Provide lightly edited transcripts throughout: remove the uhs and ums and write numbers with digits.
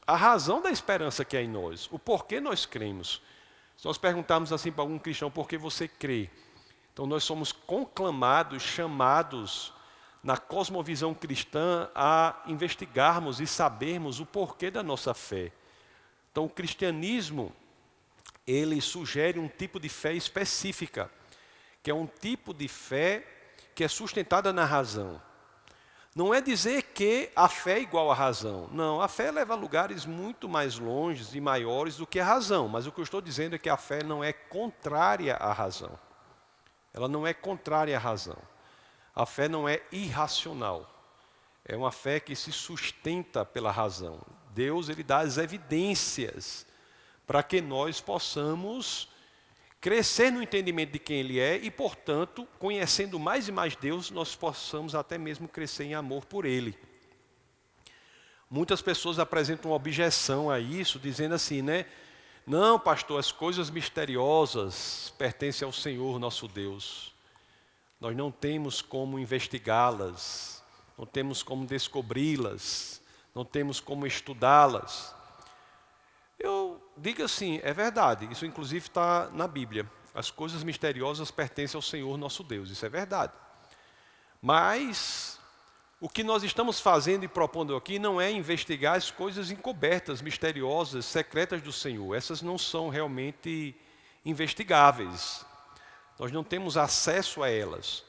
a razão da esperança que há em nós, o porquê nós cremos. Se nós perguntarmos assim para algum cristão, por que você crê? Então nós somos conclamados, chamados na cosmovisão cristã a investigarmos e sabermos o porquê da nossa fé. Então o cristianismo, ele sugere um tipo de fé específica, que é um tipo de fé que é sustentada na razão. Não é dizer que a fé é igual à razão. Não, a fé leva a lugares muito mais longes e maiores do que a razão. Mas o que eu estou dizendo é que a fé não é contrária à razão. Ela não é contrária à razão. A fé não é irracional. É uma fé que se sustenta pela razão. Deus, ele dá as evidências para que nós possamos crescer no entendimento de quem Ele é e, portanto, conhecendo mais e mais Deus, nós possamos até mesmo crescer em amor por Ele. Muitas pessoas apresentam uma objeção a isso, dizendo assim, né? Não, pastor, as coisas misteriosas pertencem ao Senhor nosso Deus. Nós não temos como investigá-las, não temos como descobri-las, não temos como estudá-las. Eu digo assim, é verdade, isso inclusive está na Bíblia. As coisas misteriosas pertencem ao Senhor nosso Deus, isso é verdade. Mas o que nós estamos fazendo e propondo aqui não é investigar as coisas encobertas, misteriosas, secretas do Senhor. Essas não são realmente investigáveis. Nós não temos acesso a elas.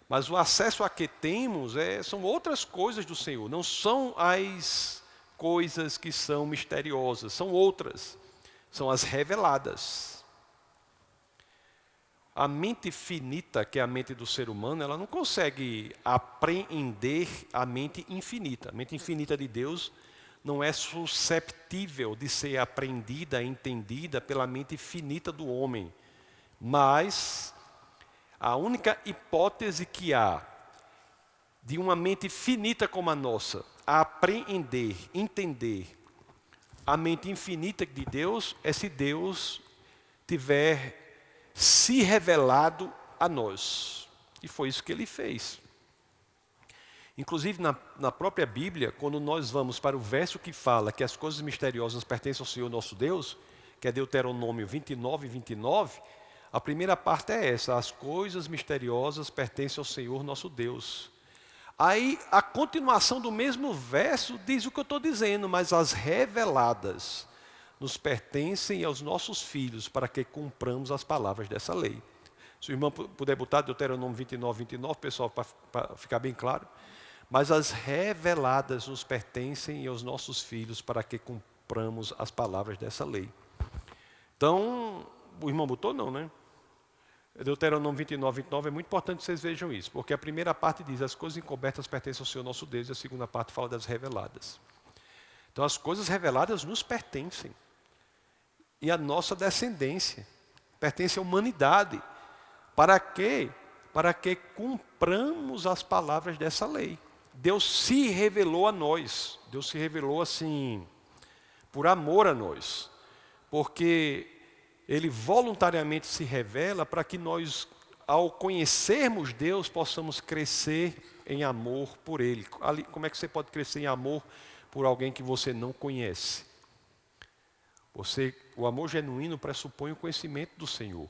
Mas o acesso a que temos são outras coisas do Senhor, não são as coisas que são misteriosas, são outras, são as reveladas. A mente finita, que é a mente do ser humano, ela não consegue apreender a mente infinita. A mente infinita de Deus não é susceptível de ser apreendida, entendida pela mente finita do homem. Mas a única hipótese que há de uma mente finita como a nossa a apreender, entender a mente infinita de Deus é se Deus tiver se revelado a nós. E foi isso que Ele fez. Inclusive na própria Bíblia, quando nós vamos para o verso que fala que as coisas misteriosas pertencem ao Senhor nosso Deus, que é Deuteronômio 29 e 29, a primeira parte é essa: as coisas misteriosas pertencem ao Senhor nosso Deus. Aí a continuação do mesmo verso diz o que eu estou dizendo, mas as reveladas nos pertencem aos nossos filhos para que cumpramos as palavras dessa lei. Se o irmão puder botar Deuteronômio 29, 29, pessoal, para ficar bem claro. Mas as reveladas nos pertencem aos nossos filhos para que cumpramos as palavras dessa lei. Então, o irmão botou não, né? Deuteronômio 29, 29 é muito importante que vocês vejam isso, porque a primeira parte diz as coisas encobertas pertencem ao Senhor nosso Deus, e a segunda parte fala das reveladas. Então as coisas reveladas nos pertencem, e a nossa descendência, pertence à humanidade. Para quê? Para que cumpramos as palavras dessa lei. Deus se revelou a nós, Deus se revelou assim, por amor a nós, porque Ele voluntariamente se revela para que nós, ao conhecermos Deus, possamos crescer em amor por Ele. Como é que você pode crescer em amor por alguém que você não conhece? O amor genuíno pressupõe o conhecimento do Senhor.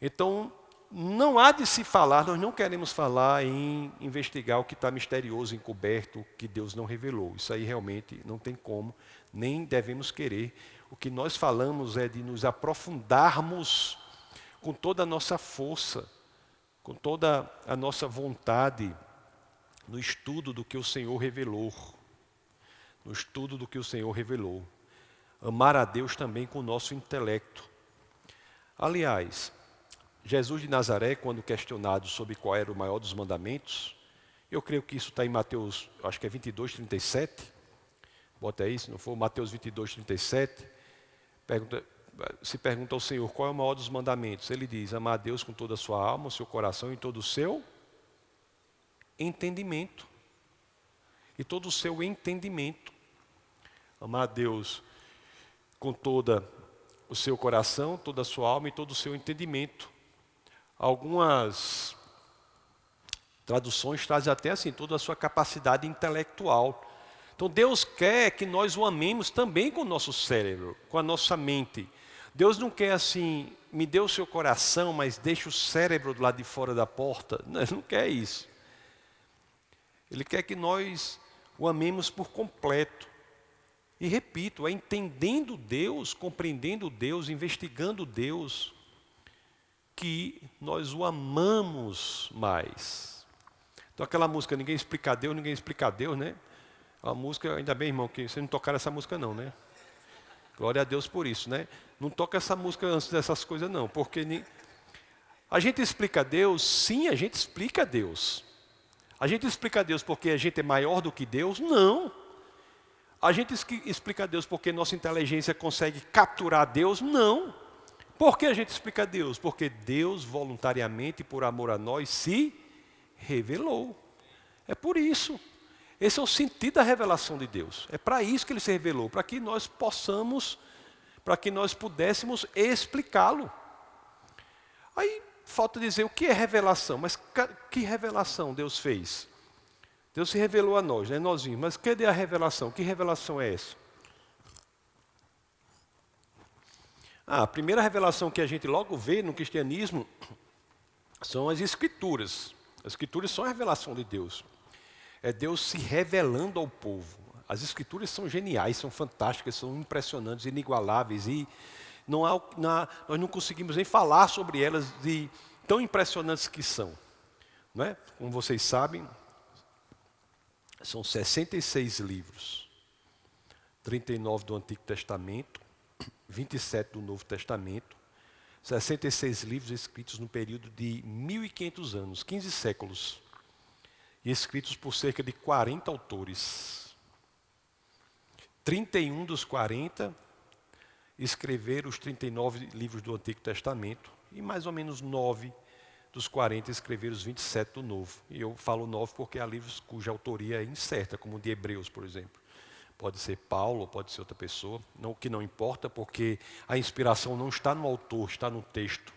Então, não há de se falar, nós não queremos falar em investigar o que está misterioso, encoberto, que Deus não revelou. Isso aí realmente não tem como, nem devemos querer. O que nós falamos é de nos aprofundarmos com toda a nossa força, com toda a nossa vontade, no estudo do que o Senhor revelou. No estudo do que o Senhor revelou. Amar a Deus também com o nosso intelecto. Aliás, Jesus de Nazaré, quando questionado sobre qual era o maior dos mandamentos, eu creio que isso está em Mateus, acho que é 22, 37. Bota aí, se não for, Mateus 22, 37. Se pergunta ao Senhor qual é o maior dos mandamentos. Ele diz, amar a Deus com toda a sua alma, o seu coração e todo o seu entendimento. E todo o seu entendimento. Amar a Deus com todo o seu coração, toda a sua alma e todo o seu entendimento. Algumas traduções trazem até assim, toda a sua capacidade intelectual. Então Deus quer que nós o amemos também com o nosso cérebro, com a nossa mente. Deus não quer assim, me dê o seu coração, mas deixe o cérebro do lado de fora da porta. Não, Ele não quer isso. Ele quer que nós o amemos por completo. E repito, é entendendo Deus, compreendendo Deus, investigando Deus, que nós o amamos mais. Então aquela música, ninguém explica a Deus, né? A música, ainda bem, irmão, que vocês não tocaram essa música não, né? Glória a Deus por isso, né? Não toca essa música antes dessas coisas não, porque a gente explica a Deus, sim, a gente explica a Deus. A gente explica a Deus porque a gente é maior do que Deus? Não. A gente explica a Deus porque nossa inteligência consegue capturar Deus? Não. Por que a gente explica a Deus? Porque Deus voluntariamente, por amor a nós, se revelou. É por isso. Esse é o sentido da revelação de Deus. É para isso que Ele se revelou, para que nós pudéssemos explicá-lo. Aí falta dizer o que é revelação, mas que revelação Deus fez? Deus se revelou a nós, né? Nós vimos, mas cadê a revelação? Que revelação é essa? A primeira revelação que a gente logo vê no cristianismo são as Escrituras. As Escrituras são a revelação de Deus. É Deus se revelando ao povo. As Escrituras são geniais, são fantásticas, são impressionantes, inigualáveis. E nós não conseguimos nem falar sobre elas de tão impressionantes que são. Não é? Como vocês sabem, são 66 livros. 39 do Antigo Testamento, 27 do Novo Testamento. 66 livros escritos no período de 1.500 anos, 15 séculos. E escritos por cerca de 40 autores. 31 dos 40 escreveram os 39 livros do Antigo Testamento. E mais ou menos 9 dos 40 escreveram os 27 do Novo. E eu falo 9 porque há livros cuja autoria é incerta, como o de Hebreus, por exemplo. Pode ser Paulo, pode ser outra pessoa. O que não importa, porque a inspiração não está no autor, está no texto.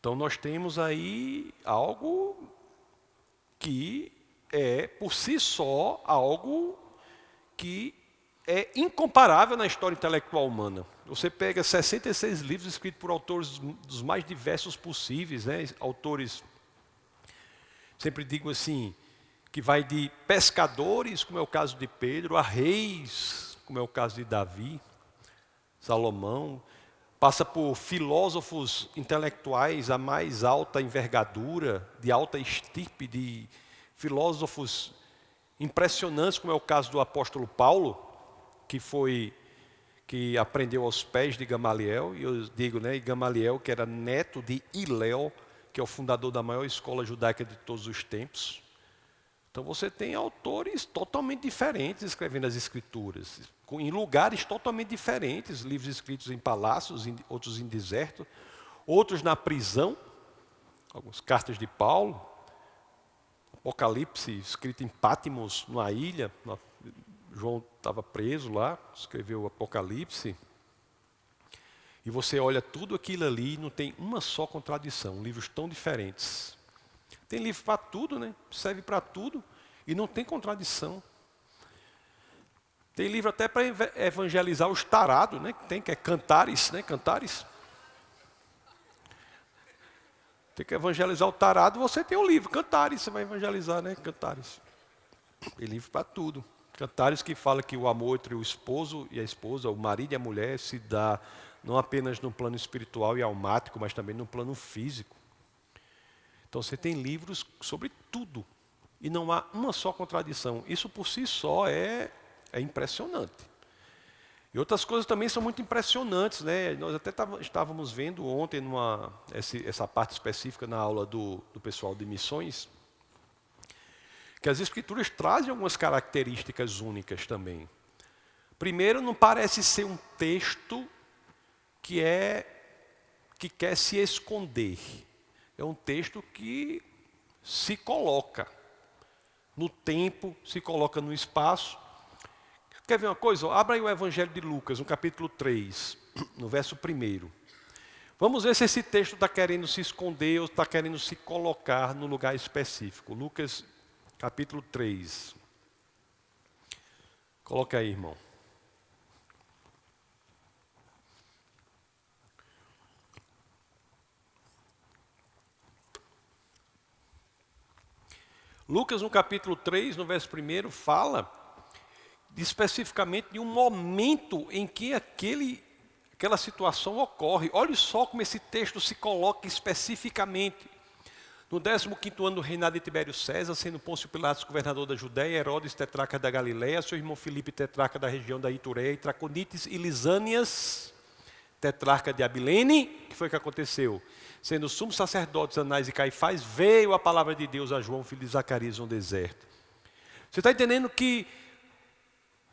Então nós temos aí algo que é, por si só, algo que é incomparável na história intelectual humana. Você pega 66 livros escritos por autores dos mais diversos possíveis, né? Autores, sempre digo assim, que vai de pescadores, como é o caso de Pedro, a reis, como é o caso de Davi, Salomão, passa por filósofos intelectuais a mais alta envergadura, de alta estirpe, de filósofos impressionantes, como é o caso do apóstolo Paulo, que aprendeu aos pés de Gamaliel, e eu digo, né, Gamaliel, que era neto de Hilel, que é o fundador da maior escola judaica de todos os tempos. Então você tem autores totalmente diferentes escrevendo as Escrituras, em lugares totalmente diferentes, livros escritos em palácios, outros em deserto, outros na prisão, algumas cartas de Paulo, Apocalipse escrito em Patmos, numa ilha, João estava preso lá, escreveu o Apocalipse, e você olha tudo aquilo ali e não tem uma só contradição, livros tão diferentes. Tem livro para tudo, né? Serve para tudo e não tem contradição. Tem livro até para evangelizar os tarados, né? Que é Cantares, né? Cantares. Tem que evangelizar o tarado, você tem o livro, Cantares, você vai evangelizar, né? Cantares. Tem livro para tudo. Cantares que fala que o amor entre o esposo e a esposa, o marido e a mulher, se dá não apenas no plano espiritual e almático, mas também no plano físico. Então você tem livros sobre tudo. E não há uma só contradição. Isso por si só é impressionante. E outras coisas também são muito impressionantes, né? Nós até estávamos vendo ontem essa parte específica na aula do pessoal de missões, que as Escrituras trazem algumas características únicas também. Primeiro, não parece ser um texto que quer se esconder. É um texto que se coloca no tempo, se coloca no espaço. Quer ver uma coisa? Abra aí o Evangelho de Lucas, no capítulo 3, no verso 1. Vamos ver se esse texto está querendo se esconder ou está querendo se colocar no lugar específico. Lucas, capítulo 3. Coloca aí, irmão. Lucas, no capítulo 3, no verso 1, fala especificamente de um momento em que aquela situação ocorre. Olha só como esse texto se coloca especificamente. No 15º ano do reinado de Tibério César, sendo Pôncio Pilatos governador da Judéia, Herodes tetrarca da Galiléia, seu irmão Filipe tetrarca da região da Itureia, e Traconites e Lisânias tetrarca de Abilene, que foi o que aconteceu? Sendo sumos sacerdotes Anás e Caifás, veio a palavra de Deus a João, filho de Zacarias, no deserto. Você está entendendo que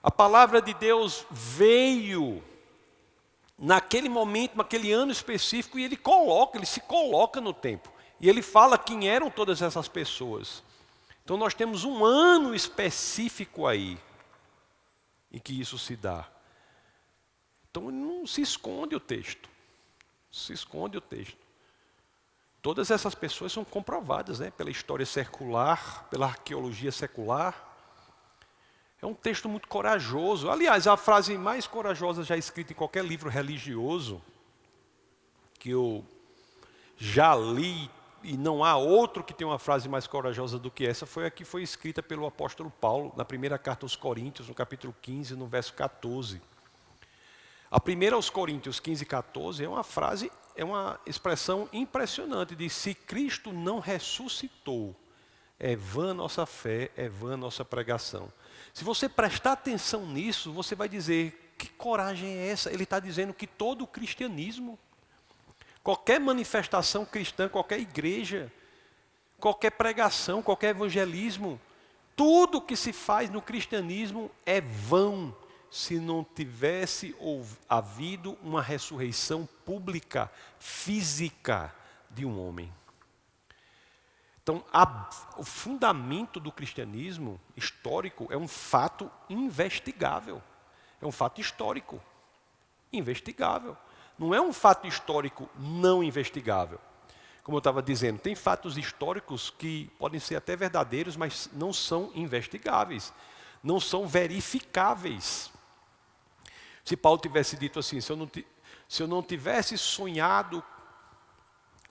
a palavra de Deus veio naquele momento, naquele ano específico, e ele se coloca no tempo. E ele fala quem eram todas essas pessoas. Então nós temos um ano específico aí, em que isso se dá. Então não se esconde o texto. Se esconde o texto. Todas essas pessoas são comprovadas, né, pela história secular, pela arqueologia secular. É um texto muito corajoso. Aliás, a frase mais corajosa já escrita em qualquer livro religioso, que eu já li, e não há outro que tenha uma frase mais corajosa do que essa, foi a que foi escrita pelo apóstolo Paulo, na primeira carta aos Coríntios, no capítulo 15, no verso 14. A primeira aos Coríntios 15, 14 é uma frase, é uma expressão impressionante, diz: se Cristo não ressuscitou, é vã nossa fé, é vã nossa pregação. Se você prestar atenção nisso, você vai dizer, que coragem é essa? Ele está dizendo que todo o cristianismo, qualquer manifestação cristã, qualquer igreja, qualquer pregação, qualquer evangelismo, tudo que se faz no cristianismo é vão, se não tivesse havido uma ressurreição pública, física de um homem. Então, o fundamento do cristianismo histórico é um fato investigável. É um fato histórico, investigável. Não é um fato histórico não investigável. Como eu estava dizendo, tem fatos históricos que podem ser até verdadeiros, mas não são investigáveis, não são verificáveis. Se Paulo tivesse dito assim, se eu não tivesse sonhado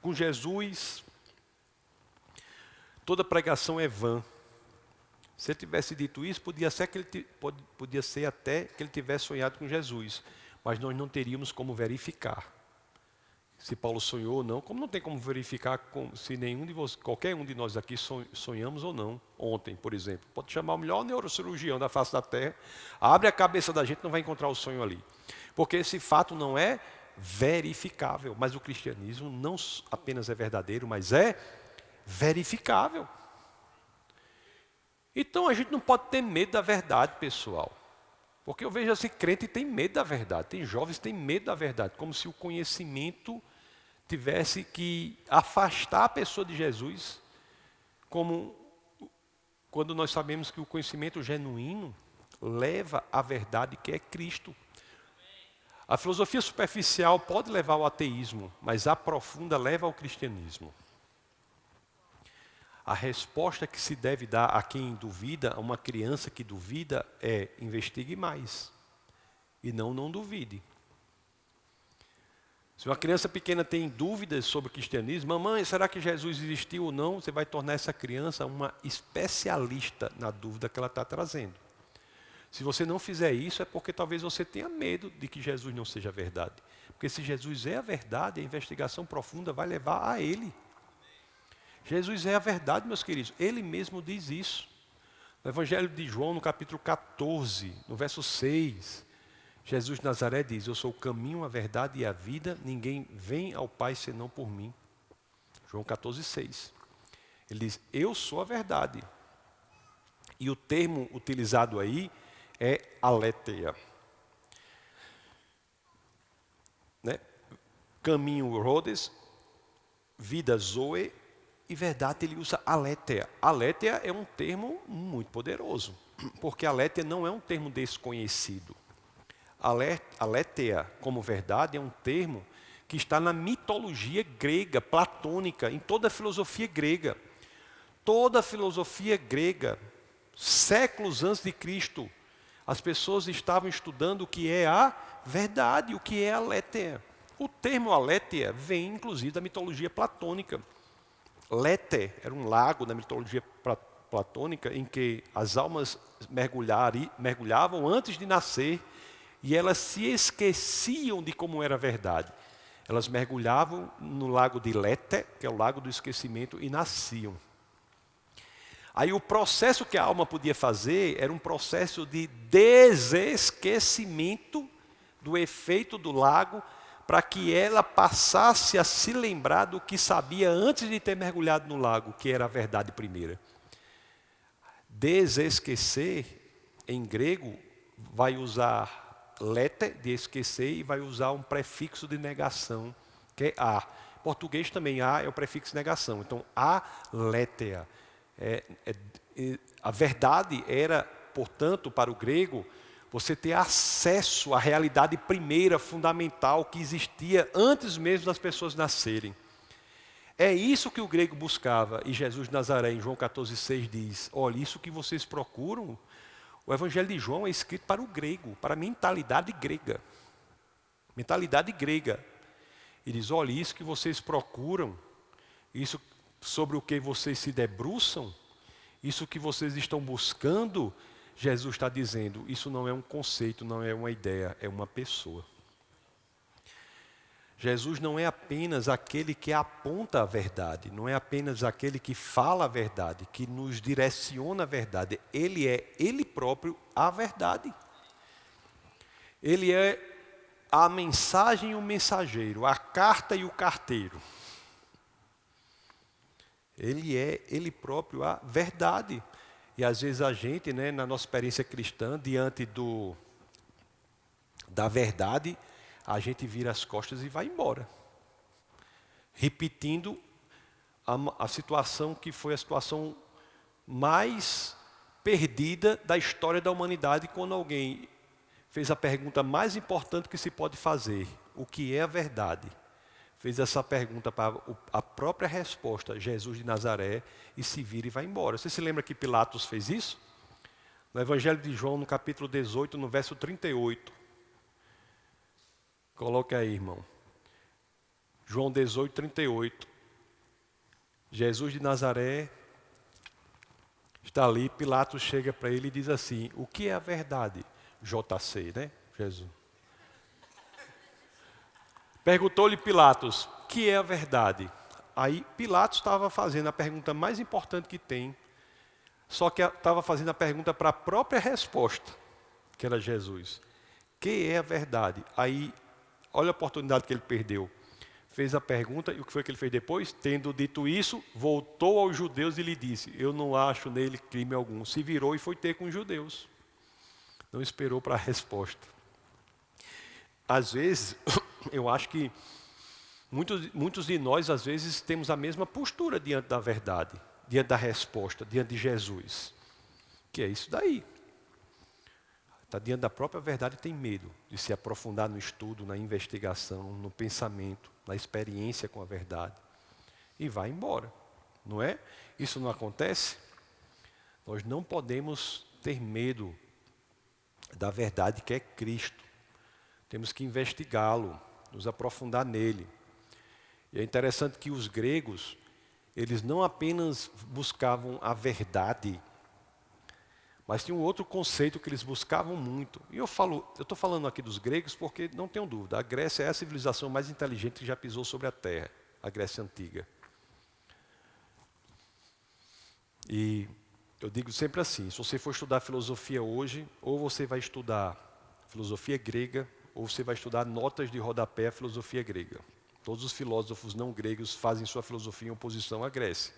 com Jesus, toda pregação é vã. Se ele tivesse dito isso, podia ser até que ele tivesse sonhado com Jesus, mas nós não teríamos como verificar se Paulo sonhou ou não, como não tem como verificar se qualquer um de nós aqui sonhamos ou não. Ontem, por exemplo, pode chamar o melhor neurocirurgião da face da terra, abre a cabeça da gente, não vai encontrar o sonho ali, porque esse fato não é verificável. Mas o cristianismo não apenas é verdadeiro, mas é verificável. Então a gente não pode ter medo da verdade, pessoal. Porque eu vejo assim, crente tem medo da verdade, tem jovens que têm medo da verdade, como se o conhecimento tivesse que afastar a pessoa de Jesus, como quando nós sabemos que o conhecimento genuíno leva à verdade que é Cristo. A filosofia superficial pode levar ao ateísmo, mas a profunda leva ao cristianismo. A resposta que se deve dar a quem duvida, a uma criança que duvida, é: investigue mais. E não duvide. Se uma criança pequena tem dúvidas sobre o cristianismo, mamãe, será que Jesus existiu ou não? Você vai tornar essa criança uma especialista na dúvida que ela está trazendo. Se você não fizer isso, é porque talvez você tenha medo de que Jesus não seja a verdade. Porque se Jesus é a verdade, a investigação profunda vai levar a Ele. Jesus é a verdade, meus queridos. Ele mesmo diz isso. No Evangelho de João, no capítulo 14, no verso 6, Jesus de Nazaré diz: eu sou o caminho, a verdade e a vida, ninguém vem ao Pai senão por mim. João 14, 6. Ele diz: eu sou a verdade. E o termo utilizado aí é aletheia. Né? Caminho, Rhodes, vida, Zoe, e verdade ele usa aletheia. Aletheia é um termo muito poderoso, porque aletheia não é um termo desconhecido. Aletheia, como verdade, é um termo que está na mitologia grega, platônica, em toda a filosofia grega. Toda a filosofia grega, séculos antes de Cristo, As pessoas estavam estudando o que é a verdade, o que é a aletheia. O termo aletheia vem, inclusive, da mitologia platônica. Lete era um lago na mitologia platônica em que as almas mergulhavam antes de nascer e elas se esqueciam de como era a verdade. Elas mergulhavam no lago de Lete, que é o lago do esquecimento, e nasciam. Aí o processo que a alma podia fazer era um processo de desesquecimento do efeito do lago, para que ela passasse a se lembrar do que sabia antes de ter mergulhado no lago, que era a verdade primeira. Desesquecer, em grego, vai usar lete, de esquecer, e vai usar um prefixo de negação, que é a. Em português também a é o prefixo de negação. Então, aletheia. A verdade era, portanto, para o grego, você ter acesso à realidade primeira, fundamental, que existia antes mesmo das pessoas nascerem. É isso que o grego buscava, e Jesus de Nazaré, em João 14,6 diz, olha, isso que vocês procuram, o Evangelho de João é escrito para o grego, para a mentalidade grega. Mentalidade grega. E diz, olha, isso que vocês procuram, isso sobre o que vocês se debruçam, isso que vocês estão buscando, Jesus está dizendo, isso não é um conceito, não é uma ideia, é uma pessoa. Jesus não é apenas aquele que aponta a verdade, não é apenas aquele que fala a verdade, que nos direciona a verdade. Ele é, Ele próprio, a verdade. Ele é a mensagem e o mensageiro, a carta e o carteiro. Ele é, Ele próprio, a verdade. E às vezes a gente, na nossa experiência cristã, diante da verdade, a gente vira as costas e vai embora. Repetindo a situação que foi a situação mais perdida da história da humanidade, quando alguém fez a pergunta mais importante que se pode fazer, o que é a verdade? Fez essa pergunta para a própria resposta, Jesus de Nazaré, e se vira e vai embora. Você se lembra que Pilatos fez isso? No Evangelho de João, no capítulo 18, no verso 38. Coloque aí, irmão. João 18, 38. Jesus de Nazaré está ali, Pilatos chega para ele e diz assim, o que é a verdade? JC, Jesus. Perguntou-lhe Pilatos, o que é a verdade? Aí Pilatos estava fazendo a pergunta mais importante que tem, só que estava fazendo a pergunta para a própria resposta, que era Jesus. O que é a verdade? Aí, olha a oportunidade que ele perdeu. Fez a pergunta e o que foi que ele fez depois? Tendo dito isso, voltou aos judeus e lhe disse, eu não acho nele crime algum. Se virou e foi ter com os judeus. Não esperou para a resposta. Às vezes, eu acho que muitos de nós, às vezes, temos a mesma postura diante da verdade, diante da resposta, diante de Jesus. Que é isso daí. Está diante da própria verdade e tem medo de se aprofundar no estudo, na investigação, no pensamento, na experiência com a verdade. E vai embora, não é? Isso não acontece? Nós não podemos ter medo da verdade que é Cristo. Temos que investigá-lo, nos aprofundar nele. E é interessante que os gregos, eles não apenas buscavam a verdade, mas tinha um outro conceito que eles buscavam muito. E eu estou falando aqui dos gregos porque, não tenho dúvida, a Grécia é a civilização mais inteligente que já pisou sobre a Terra, a Grécia Antiga. E eu digo sempre assim, se você for estudar filosofia hoje, ou você vai estudar filosofia grega, ou você vai estudar notas de rodapé à filosofia grega. Todos os filósofos não gregos fazem sua filosofia em oposição à Grécia.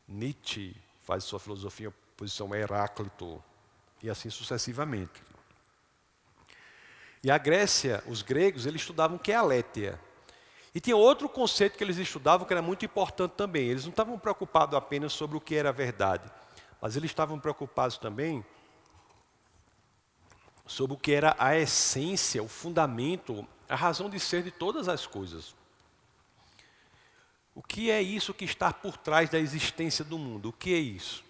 Nietzsche faz sua filosofia em oposição a Heráclito, e assim sucessivamente. E a Grécia, os gregos, eles estudavam o que é a aletheia. E tinha outro conceito que eles estudavam que era muito importante também. Eles não estavam preocupados apenas sobre o que era a verdade, mas eles estavam preocupados também sobre o que era a essência, o fundamento, a razão de ser de todas as coisas. O que é isso que está por trás da existência do mundo? O que é isso?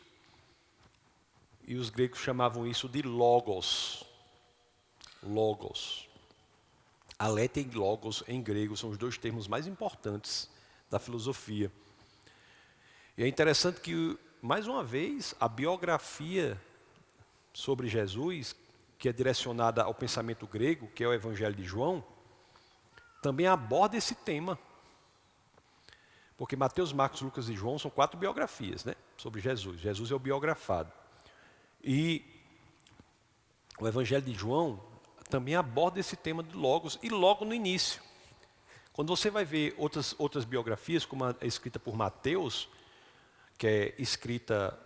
e os gregos chamavam isso de logos. Logos. Aletheia e logos em grego são os dois termos mais importantes da filosofia. E é interessante que, mais uma vez, a biografia sobre Jesus, que é direcionada ao pensamento grego, que é o Evangelho de João, também aborda esse tema. Porque Mateus, Marcos, Lucas e João são 4 biografias, né, sobre Jesus. Jesus é o biografado. E o Evangelho de João também aborda esse tema de logos, e logo no início. Quando você vai ver outras biografias, como a escrita por Mateus, que é escrita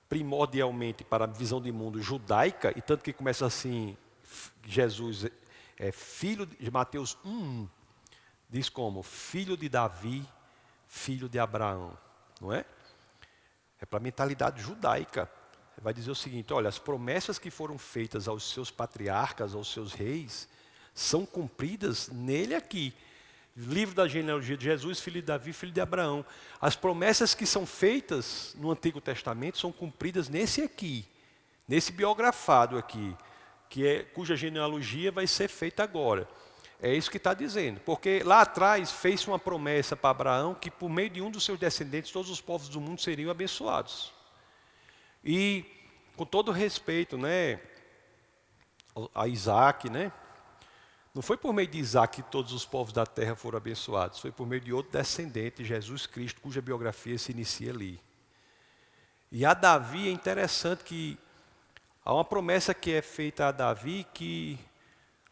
primordialmente para a visão de mundo judaica, e tanto que começa assim, Jesus é filho de Mateus 1, diz como? Filho de Davi, filho de Abraão, não é? É para a mentalidade judaica. Vai dizer o seguinte, olha, as promessas que foram feitas aos seus patriarcas, aos seus reis, são cumpridas nele aqui. Livro da genealogia de Jesus, filho de Davi, filho de Abraão. As promessas que são feitas no Antigo Testamento são cumpridas nesse aqui, nesse biografado aqui, cuja genealogia vai ser feita agora. É isso que está dizendo, porque lá atrás fez uma promessa para Abraão que por meio de um dos seus descendentes todos os povos do mundo seriam abençoados. E com todo respeito, né, a Isaac, né, não foi por meio de Isaac que todos os povos da terra foram abençoados, foi por meio de outro descendente, Jesus Cristo, cuja biografia se inicia ali. E a Davi é interessante que há uma promessa que é feita a Davi que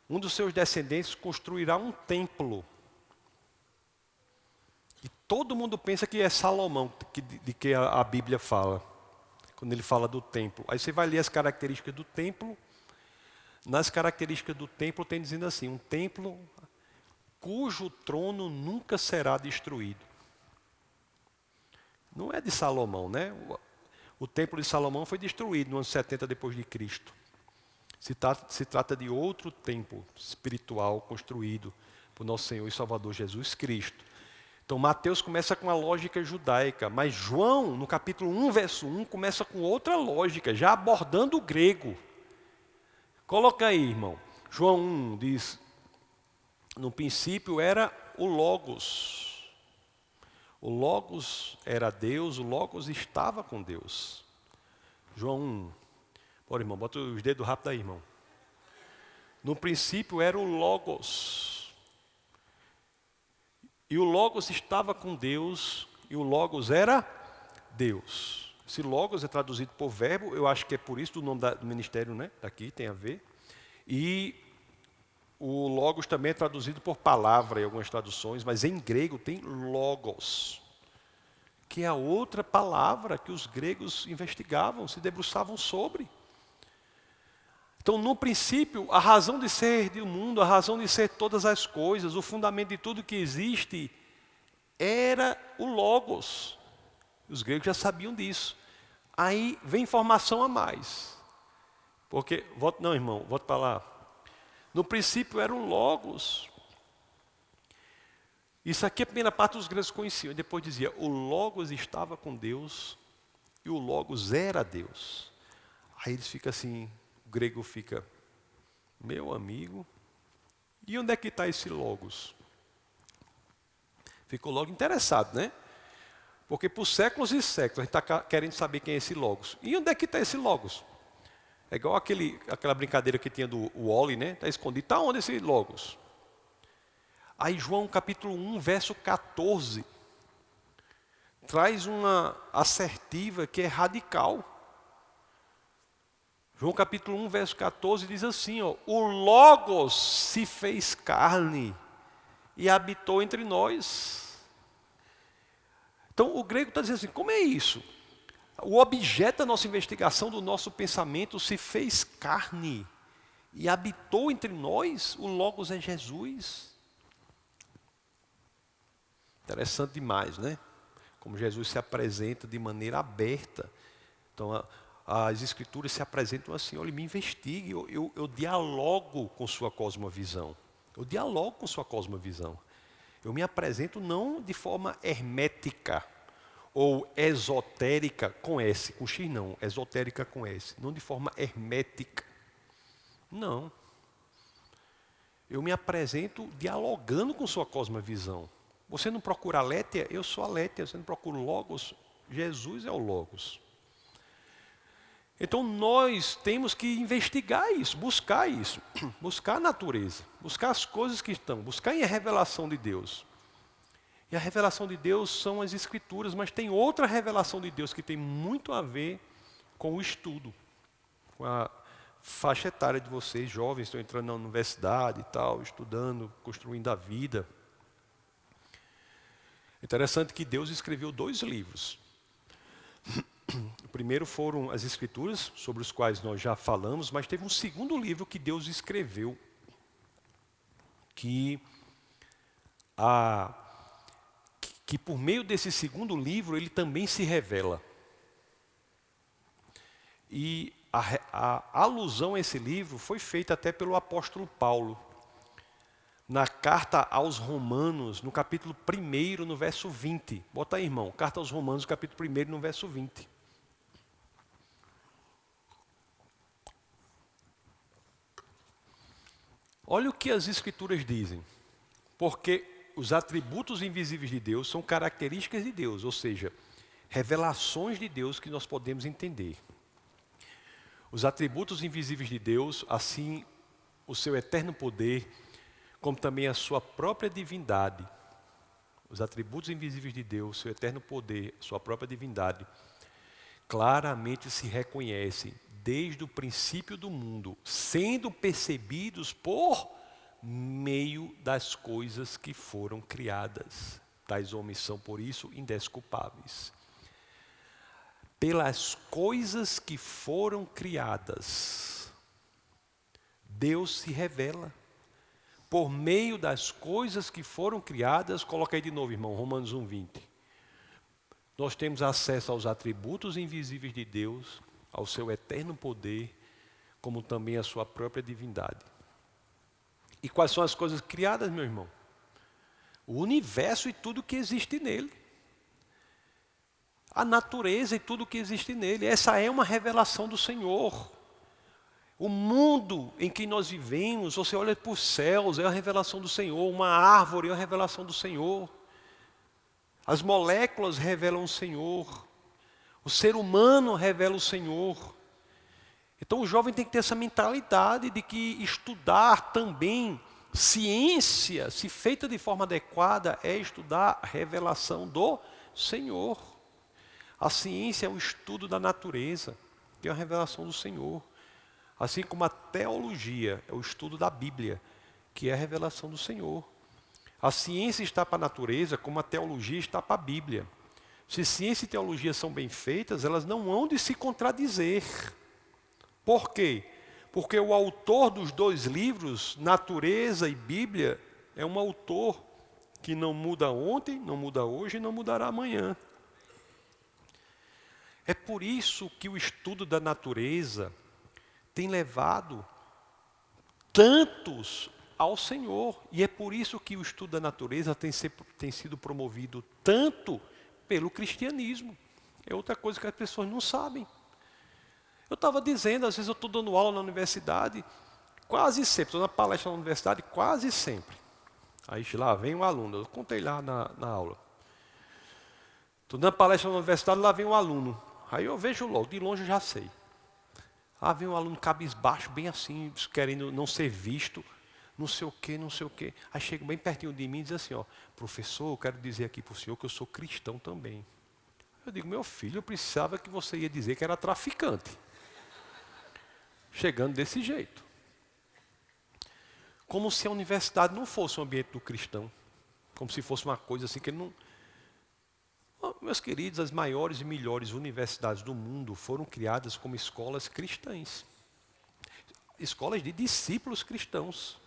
um dos seus descendentes construirá um templo. E todo mundo pensa que é Salomão de que a Bíblia fala, quando ele fala do templo. Aí você vai ler as características do templo. Nas características do templo tem dizendo assim, um templo cujo trono nunca será destruído. Não é de Salomão, né? O templo de Salomão foi destruído no ano 70 depois de Cristo. Se trata de outro templo espiritual construído por nosso Senhor e Salvador Jesus Cristo. Então Mateus começa com a lógica judaica, mas João, no capítulo 1, verso 1, começa com outra lógica, já abordando o grego. Coloca aí, irmão. João 1 diz, no princípio era o Logos. O Logos era Deus, o Logos estava com Deus. João 1. Bora, irmão, bota os dedos rápido aí, irmão. No princípio era o Logos. E o Logos estava com Deus, e o Logos era Deus. Esse Logos é traduzido por verbo, eu acho que é por isso o nome do ministério, né? Daqui tem a ver. E o Logos também é traduzido por palavra em algumas traduções, mas em grego tem Logos, que é a outra palavra que os gregos investigavam, se debruçavam sobre. Então, no princípio, a razão de ser do mundo, a razão de ser todas as coisas, o fundamento de tudo que existe, era o Logos. Os gregos já sabiam disso. Aí vem informação a mais. Porque, não, irmão, volta para lá. No princípio era o Logos. Isso aqui a primeira parte dos gregos conheciam. E depois dizia, o Logos estava com Deus e o Logos era Deus. Aí eles ficam assim, o grego fica, meu amigo, e onde é que está esse Logos? Ficou logo interessado, né? Porque por séculos e séculos a gente está querendo saber quem é esse Logos. E onde é que está esse Logos? É igual aquela brincadeira que tinha do Wall-E, né? Está escondido. Está onde esse Logos? Aí João capítulo 1, verso 14, traz uma assertiva que é radical. João capítulo 1, verso 14 diz assim, ó, o Logos se fez carne e habitou entre nós. Então o grego está dizendo assim, como é isso? O objeto da nossa investigação, do nosso pensamento, se fez carne e habitou entre nós. O Logos é Jesus. Interessante demais, né? Como Jesus se apresenta de maneira aberta. Então, as Escrituras se apresentam assim, olha, me investigue, eu dialogo com sua cosmovisão. Eu dialogo com sua cosmovisão. Eu me apresento não de forma hermética, ou esotérica com S, com X não, esotérica com S, não de forma hermética. Não. Eu me apresento dialogando com sua cosmovisão. Você não procura a Létia, eu sou a Létia. Você não procura o Logos, Jesus é o Logos. Então nós temos que investigar isso, buscar a natureza, buscar as coisas que estão, buscar a revelação de Deus. E a revelação de Deus são as Escrituras, mas tem outra revelação de Deus que tem muito a ver com o estudo, com a faixa etária de vocês, jovens, estão entrando na universidade e tal, estudando, construindo a vida. Interessante que Deus escreveu 2 livros. O primeiro foram as Escrituras, sobre os quais nós já falamos, mas teve um segundo livro que Deus escreveu, que por meio desse segundo livro ele também se revela. E a alusão a esse livro foi feita até pelo apóstolo Paulo, na carta aos Romanos, no capítulo 1, no verso 20. Bota aí, irmão, carta aos Romanos, capítulo 1, no verso 20. Olha o que as Escrituras dizem. Porque os atributos invisíveis de Deus são características de Deus, ou seja, revelações de Deus que nós podemos entender. Os atributos invisíveis de Deus, assim o seu eterno poder, como também a sua própria divindade. Os atributos invisíveis de Deus, seu eterno poder, sua própria divindade, claramente se reconhecem desde o princípio do mundo, sendo percebidos por meio das coisas que foram criadas. Tais homens são, por isso, indesculpáveis. Pelas coisas que foram criadas, Deus se revela. Por meio das coisas que foram criadas, coloca aí de novo, irmão, Romanos 1:20. Nós temos acesso aos atributos invisíveis de Deus, ao seu eterno poder, como também à sua própria divindade. E quais são as coisas criadas, meu irmão? O universo e tudo que existe nele. A natureza e tudo que existe nele. Essa é uma revelação do Senhor. O mundo em que nós vivemos, você olha para os céus, é a revelação do Senhor. Uma árvore é a revelação do Senhor. As moléculas revelam o Senhor. O ser humano revela o Senhor. Então o jovem tem que ter essa mentalidade de que estudar também, ciência, se feita de forma adequada, é estudar a revelação do Senhor. A ciência é o estudo da natureza, que é a revelação do Senhor. Assim como a teologia é o estudo da Bíblia, que é a revelação do Senhor. A ciência está para a natureza, como a teologia está para a Bíblia. Se ciência e teologia são bem feitas, elas não hão de se contradizer. Por quê? Porque o autor dos 2 livros, Natureza e Bíblia, é um autor que não muda ontem, não muda hoje e não mudará amanhã. É por isso que o estudo da natureza tem levado tantos ao Senhor. E é por isso que o estudo da natureza tem sido promovido tanto pelo cristianismo. É outra coisa que as pessoas não sabem. Eu estava dizendo, às vezes eu estou dando aula na universidade, quase sempre, estou na palestra na universidade, quase sempre. Aí lá vem um aluno, eu contei lá na aula. Estou dando palestra na universidade, lá vem um aluno. Aí eu vejo logo, de longe eu já sei. Lá vem um aluno cabisbaixo, bem assim, querendo não ser visto, não sei o quê, não sei o quê. Aí chega bem pertinho de mim e diz assim, ó, professor, eu quero dizer aqui para o senhor que eu sou cristão também. Eu digo, meu filho, eu precisava que você ia dizer que era traficante. Chegando desse jeito. Como se a universidade não fosse um ambiente do cristão. Como se fosse uma coisa assim que ele não... Oh, meus queridos, as maiores e melhores universidades do mundo foram criadas como escolas cristãs. Escolas de discípulos cristãos.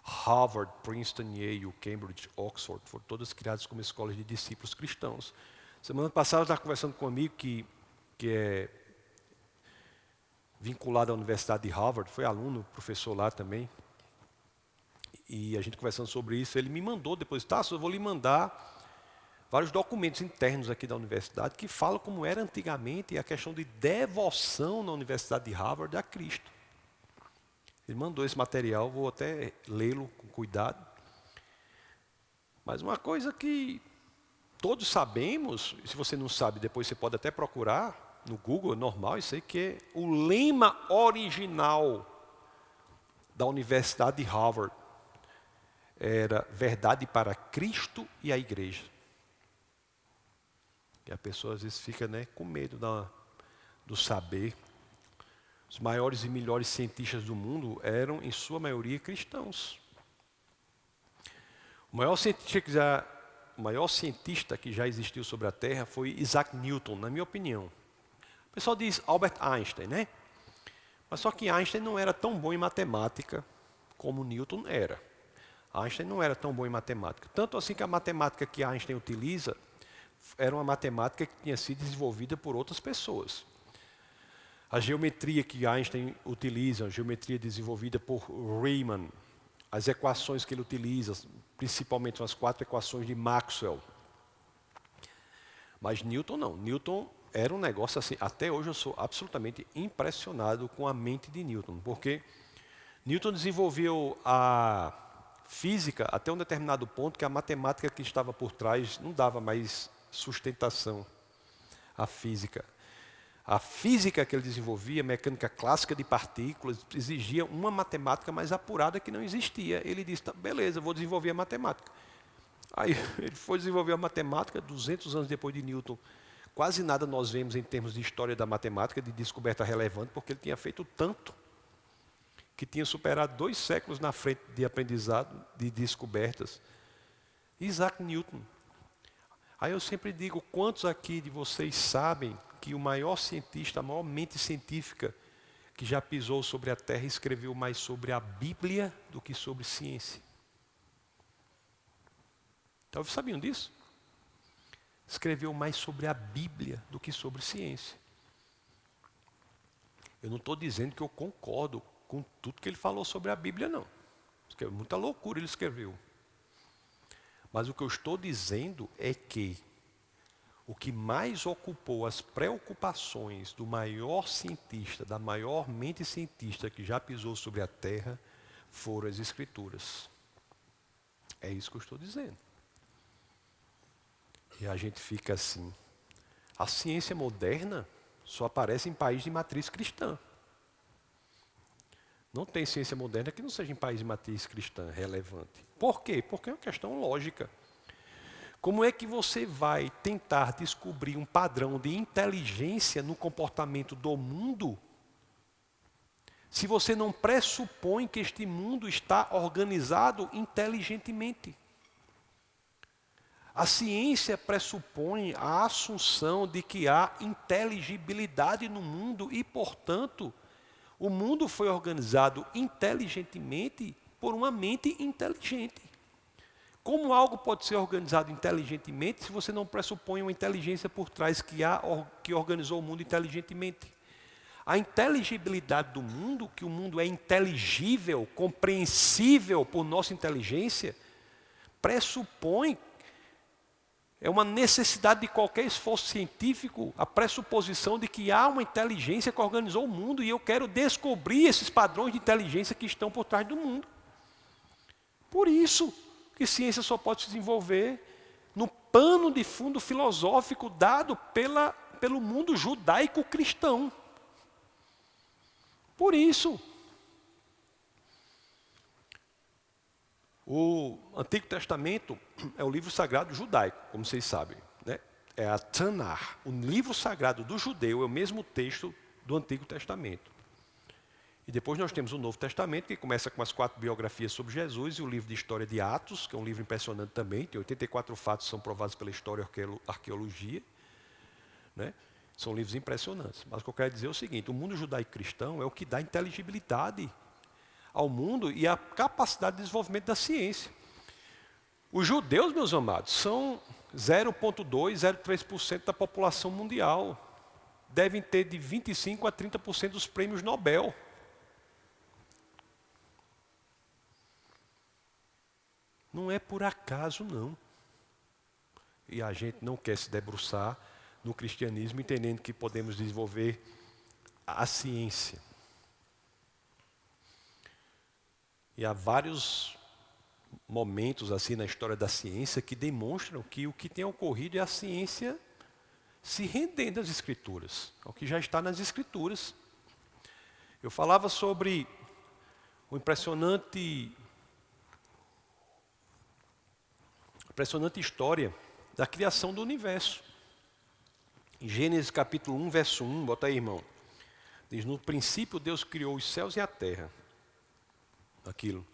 Harvard, Princeton, Yale, Cambridge, Oxford, foram todas criadas como escolas de discípulos cristãos. Semana passada eu estava conversando com um amigo que é vinculado à Universidade de Harvard, foi aluno, professor lá também. E a gente conversando sobre isso, ele me mandou depois, Tasso, eu vou lhe mandar vários documentos internos aqui da universidade que falam como era antigamente a questão de devoção na Universidade de Harvard a Cristo. Ele mandou esse material, vou até lê-lo com cuidado. Mas uma coisa que todos sabemos, se você não sabe, depois você pode até procurar no Google, é normal, isso aí que é o lema original da Universidade de Harvard. Era verdade para Cristo e a igreja. E a pessoa às vezes fica, com medo do saber. Os maiores e melhores cientistas do mundo eram, em sua maioria, cristãos. O maior cientista que já existiu sobre a Terra foi Isaac Newton, na minha opinião. O pessoal diz Albert Einstein, né? Mas só que Einstein não era tão bom em matemática como Newton era. Einstein não era tão bom em matemática. Tanto assim que a matemática que Einstein utiliza era uma matemática que tinha sido desenvolvida por outras pessoas. A geometria que Einstein utiliza, a geometria desenvolvida por Riemann, as equações que ele utiliza, principalmente as 4 equações de Maxwell. Mas Newton não. Newton era um negócio assim, até hoje eu sou absolutamente impressionado com a mente de Newton, porque Newton desenvolveu a física até um determinado ponto que a matemática que estava por trás não dava mais sustentação à física. A física que ele desenvolvia, a mecânica clássica de partículas, exigia uma matemática mais apurada que não existia. Ele disse, tá, beleza, vou desenvolver a matemática. Aí ele foi desenvolver a matemática, 200 anos depois de Newton. Quase nada nós vemos em termos de história da matemática, de descoberta relevante, porque ele tinha feito tanto, que tinha superado 2 séculos na frente de aprendizado, de descobertas. Isaac Newton. Aí eu sempre digo, quantos aqui de vocês sabem que o maior cientista, a maior mente científica que já pisou sobre a Terra escreveu mais sobre a Bíblia do que sobre ciência? Talvez sabiam disso? Escreveu mais sobre a Bíblia do que sobre ciência. Eu não estou dizendo que eu concordo com tudo que ele falou sobre a Bíblia, não. Muita loucura ele escreveu. Mas o que eu estou dizendo é que o que mais ocupou as preocupações do maior cientista, da maior mente cientista que já pisou sobre a Terra, foram as Escrituras. É isso que eu estou dizendo. E a gente fica assim. A ciência moderna só aparece em países de matriz cristã. Não tem ciência moderna que não seja em país de matriz cristã relevante. Por quê? Porque é uma questão lógica. Como é que você vai tentar descobrir um padrão de inteligência no comportamento do mundo se você não pressupõe que este mundo está organizado inteligentemente? A ciência pressupõe a assunção de que há inteligibilidade no mundo e, portanto, o mundo foi organizado inteligentemente por uma mente inteligente. Como algo pode ser organizado inteligentemente se você não pressupõe uma inteligência por trás que organizou o mundo inteligentemente? A inteligibilidade do mundo, que o mundo é inteligível, compreensível por nossa inteligência, pressupõe, é uma necessidade de qualquer esforço científico, a pressuposição de que há uma inteligência que organizou o mundo e eu quero descobrir esses padrões de inteligência que estão por trás do mundo. Por isso que ciência só pode se desenvolver no pano de fundo filosófico dado pelo mundo judaico-cristão. Por isso, o Antigo Testamento é o livro sagrado judaico, como vocês sabem, né? É a Tanakh, o livro sagrado do judeu, é o mesmo texto do Antigo Testamento. E depois nós temos o Novo Testamento, que começa com as 4 biografias sobre Jesus, e o livro de história de Atos, que é um livro impressionante também, tem 84 fatos que são provados pela história e arqueologia, né? São livros impressionantes. Mas o que eu quero dizer é o seguinte, o mundo judaico-cristão é o que dá inteligibilidade ao mundo e a capacidade de desenvolvimento da ciência. Os judeus, meus amados, são 0,2, 0,3% da população mundial. Devem ter de 25% a 30% dos prêmios Nobel. Não é por acaso, não. e a gente não quer se debruçar no cristianismo, entendendo que podemos desenvolver a ciência. E há vários momentos assim na história da ciência que demonstram que o que tem ocorrido é a ciência se rendendo às Escrituras, ao que já está nas Escrituras. Eu falava sobre o impressionante história da criação do universo. Em Gênesis capítulo 1, verso 1, bota aí, irmão. Diz, no princípio Deus criou os céus e a terra. Aquilo.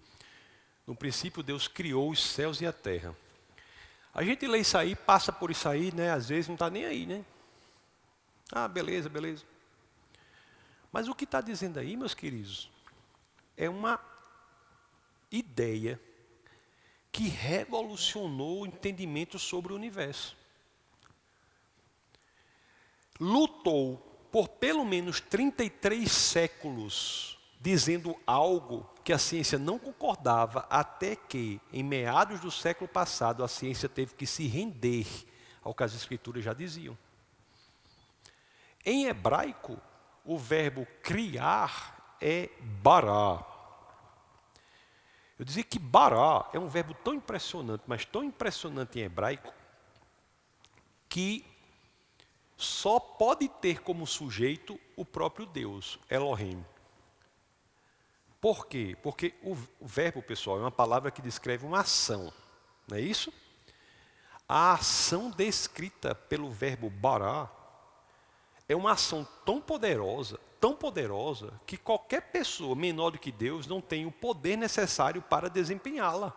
No princípio Deus criou os céus e a terra. A gente lê isso aí, passa por isso aí, né? Às vezes não está nem aí, né? Ah, beleza, beleza. Mas o que está dizendo aí, meus queridos, é uma ideia que revolucionou o entendimento sobre o universo. Lutou por pelo menos 33 séculos dizendo algo que a ciência não concordava, até que, em meados do século passado, a ciência teve que se render ao que as Escrituras já diziam. Em hebraico, o verbo criar é bará. Eu dizia que bará é um verbo tão impressionante, mas tão impressionante em hebraico, que só pode ter como sujeito o próprio Deus, Elohim. Por quê? Porque o verbo, pessoal, é uma palavra que descreve uma ação, não é isso? A ação descrita pelo verbo bará é uma ação tão poderosa, que qualquer pessoa menor do que Deus não tem o poder necessário para desempenhá-la.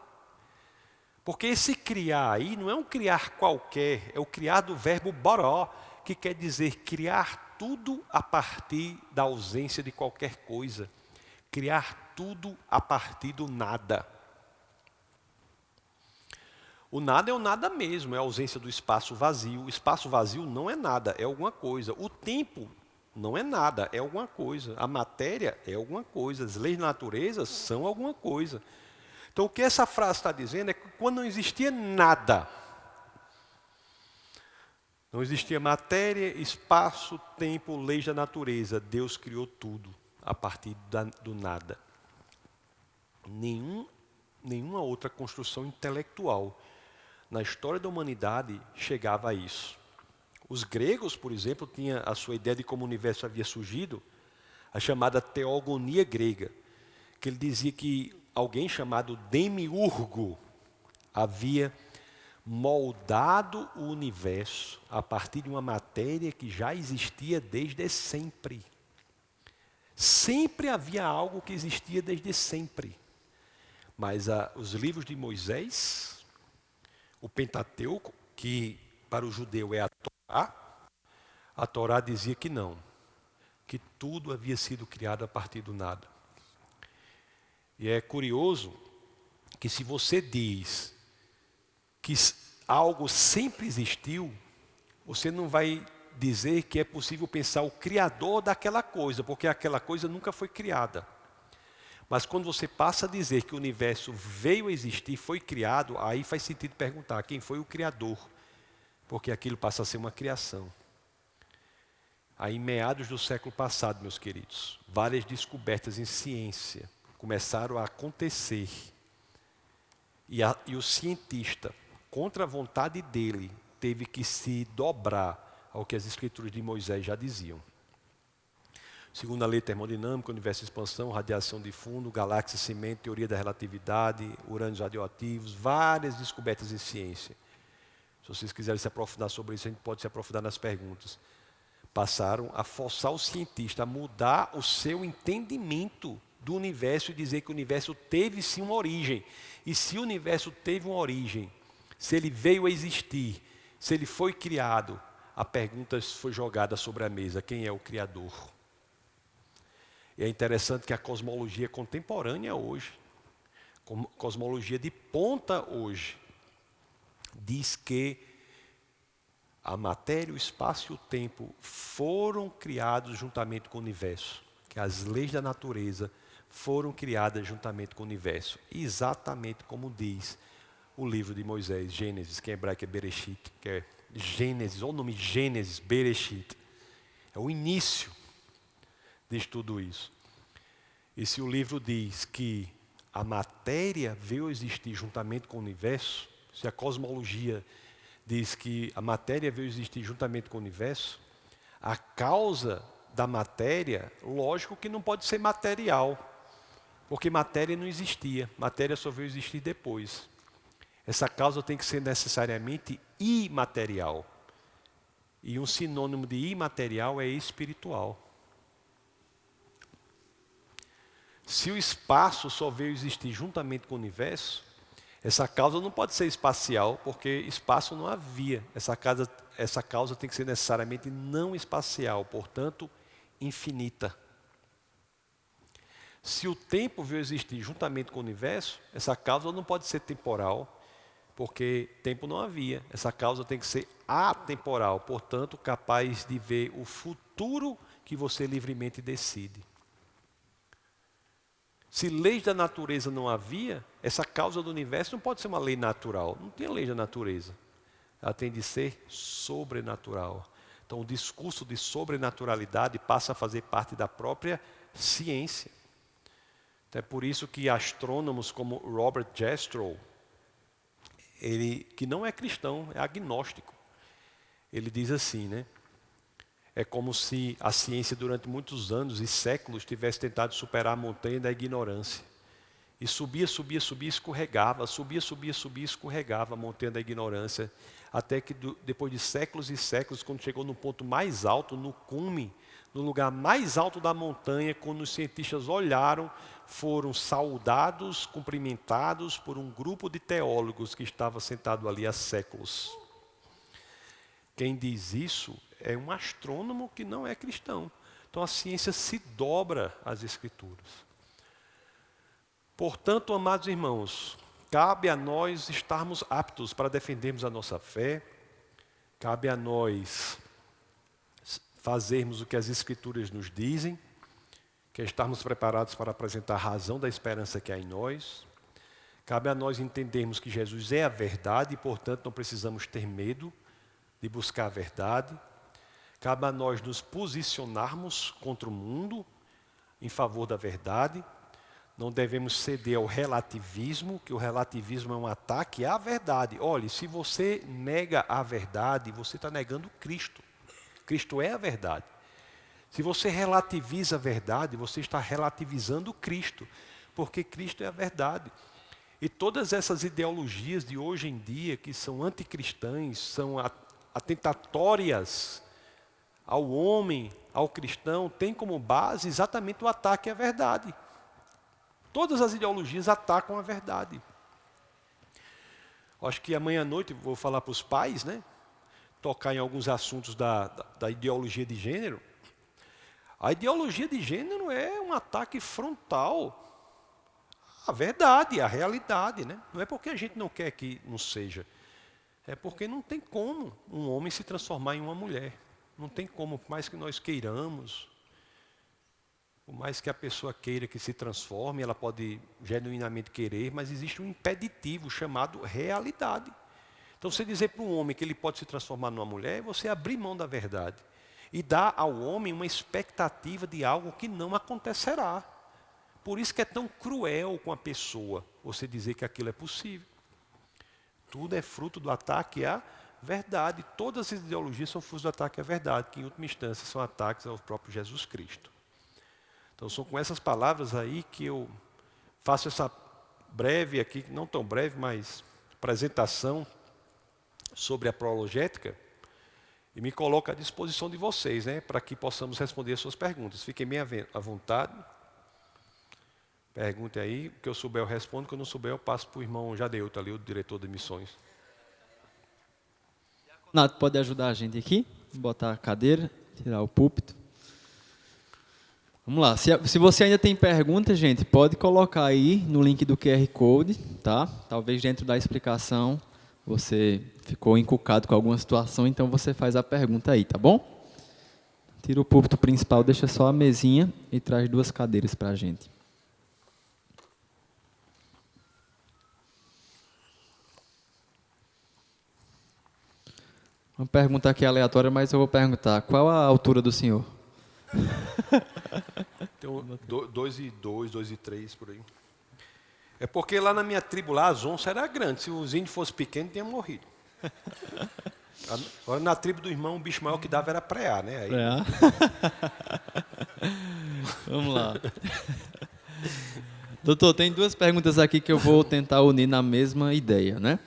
Porque esse criar aí não é um criar qualquer, é o criar do verbo bará, que quer dizer criar tudo a partir da ausência de qualquer coisa. Criar tudo a partir do nada. O nada é o nada mesmo, é a ausência do espaço vazio. O espaço vazio não é nada, é alguma coisa. O tempo não é nada, é alguma coisa. A matéria é alguma coisa. As leis da natureza são alguma coisa. Então o que essa frase está dizendo é que quando não existia nada, não existia matéria, espaço, tempo, leis da natureza, Deus criou tudo a partir do nada. Nenhuma outra construção intelectual na história da humanidade chegava a isso. Os gregos, por exemplo, tinham a sua ideia de como o universo havia surgido, a chamada teogonia grega, que ele dizia que alguém chamado Demiurgo havia moldado o universo a partir de uma matéria que já existia desde sempre. Sempre havia algo que existia desde sempre. Mas os livros de Moisés, o Pentateuco, que para o judeu é a Torá dizia que não, que tudo havia sido criado a partir do nada. E é curioso que se você diz que algo sempre existiu, você não vai dizer que é possível pensar o criador daquela coisa, porque aquela coisa nunca foi criada. Mas quando você passa a dizer que o universo veio a existir, foi criado, aí faz sentido perguntar quem foi o criador, porque aquilo passa a ser uma criação. Aí, em meados do século passado, meus queridos, várias descobertas em ciência começaram a acontecer. E o cientista, contra a vontade dele, teve que se dobrar ao que as Escrituras de Moisés já diziam. Segundo a lei termodinâmica, universo em expansão, radiação de fundo, galáxia, cimento, teoria da relatividade, urânios radioativos, várias descobertas em ciência. Se vocês quiserem se aprofundar sobre isso, a gente pode se aprofundar nas perguntas. Passaram a forçar o cientista a mudar o seu entendimento do universo e dizer que o universo teve sim uma origem. E se o universo teve uma origem, se ele veio a existir, se ele foi criado, a pergunta foi jogada sobre a mesa: quem é o Criador? E é interessante que a cosmologia contemporânea hoje, cosmologia de ponta hoje, diz que a matéria, o espaço e o tempo foram criados juntamente com o universo. Que as leis da natureza foram criadas juntamente com o universo. Exatamente como diz o livro de Moisés, Gênesis, que em hebraico é Bereshit, que é Gênesis, olha o nome Gênesis, Bereshit. É o início de tudo isso. E se o livro diz que a matéria veio existir juntamente com o universo, se a cosmologia diz que a matéria veio existir juntamente com o universo, a causa da matéria, lógico que não pode ser material, porque matéria não existia, matéria só veio existir depois. Essa causa tem que ser necessariamente imaterial. E um sinônimo de imaterial é espiritual. Se o espaço só veio existir juntamente com o universo, essa causa não pode ser espacial, porque espaço não havia. Essa causa tem que ser necessariamente não espacial, portanto, infinita. Se o tempo veio existir juntamente com o universo, essa causa não pode ser temporal, porque tempo não havia. Essa causa tem que ser atemporal, portanto, capaz de ver o futuro que você livremente decide. Se leis da natureza não havia, essa causa do universo não pode ser uma lei natural. Não tem lei da natureza. Ela tem de ser sobrenatural. Então, o discurso de sobrenaturalidade passa a fazer parte da própria ciência. Então, é por isso que astrônomos como Robert Jastrow, ele, que não é cristão, é agnóstico, ele diz assim, né? É como se a ciência durante muitos anos e séculos tivesse tentado superar a montanha da ignorância. E subia, subia, subia, escorregava, subia, subia, subia, escorregava a montanha da ignorância, até que depois de séculos e séculos, quando chegou no ponto mais alto, no cume, no lugar mais alto da montanha, quando os cientistas olharam, foram saudados, cumprimentados por um grupo de teólogos que estava sentado ali há séculos. Quem diz isso é um astrônomo que não é cristão. Então a ciência se dobra às Escrituras. Portanto, amados irmãos, cabe a nós estarmos aptos para defendermos a nossa fé, cabe a nós fazermos o que as Escrituras nos dizem, que é estarmos preparados para apresentar a razão da esperança que há em nós. Cabe a nós entendermos que Jesus é a verdade e, portanto, não precisamos ter medo de buscar a verdade. Cabe a nós nos posicionarmos contra o mundo em favor da verdade. Não devemos ceder ao relativismo, que o relativismo é um ataque à verdade. Olhe, se você nega a verdade, você está negando Cristo. Cristo é a verdade. Se você relativiza a verdade, você está relativizando Cristo, porque Cristo é a verdade. E todas essas ideologias de hoje em dia, que são anticristãs, são atentatórias ao homem, ao cristão, têm como base exatamente o ataque à verdade. Todas as ideologias atacam a verdade. Acho que amanhã à noite vou falar para os pais, né? Tocar em alguns assuntos da ideologia de gênero. A ideologia de gênero é um ataque frontal à verdade, à realidade, né? Não é porque a gente não quer que não seja. É porque não tem como um homem se transformar em uma mulher. Não tem como, por mais que nós queiramos, por mais que a pessoa queira que se transforme, ela pode genuinamente querer, mas existe um impeditivo chamado realidade. Então, você dizer para um homem que ele pode se transformar numa mulher, é você abrir mão da verdade. E dar ao homem uma expectativa de algo que não acontecerá. Por isso que é tão cruel com a pessoa, você dizer que aquilo é possível. Tudo é fruto do ataque à verdade. Todas as ideologias são frutos do ataque à verdade, que em última instância são ataques ao próprio Jesus Cristo. Então são com essas palavras aí que eu faço essa breve aqui, não tão breve, mas apresentação sobre a apologética e me coloco à disposição de vocês, né, para que possamos responder as suas perguntas. Fiquem bem à vontade. Pergunte aí, o que eu souber eu respondo, o que eu não souber eu passo para o irmão Jadeuto ali, o diretor de missões. Nato, pode ajudar a gente aqui? Botar a cadeira, tirar o púlpito. Vamos lá, se você ainda tem pergunta, gente, pode colocar aí no link do QR Code, tá? Talvez dentro da explicação você ficou encucado com alguma situação, então você faz a pergunta aí, tá bom? Tira o púlpito principal, deixa só a mesinha e traz 2 cadeiras para a gente. Uma pergunta aqui aleatória, mas eu vou perguntar. Qual a altura do senhor? Tem 2,2, 2,3 por aí. É porque lá na minha tribo, lá, as onças eram grandes. Se os índios fossem pequenos, tinham morrido. Agora, na tribo do irmão, o bicho maior que dava era preá, né? Aí... Preá? Vamos lá. Doutor, tem duas perguntas aqui que eu vou tentar unir na mesma ideia, né?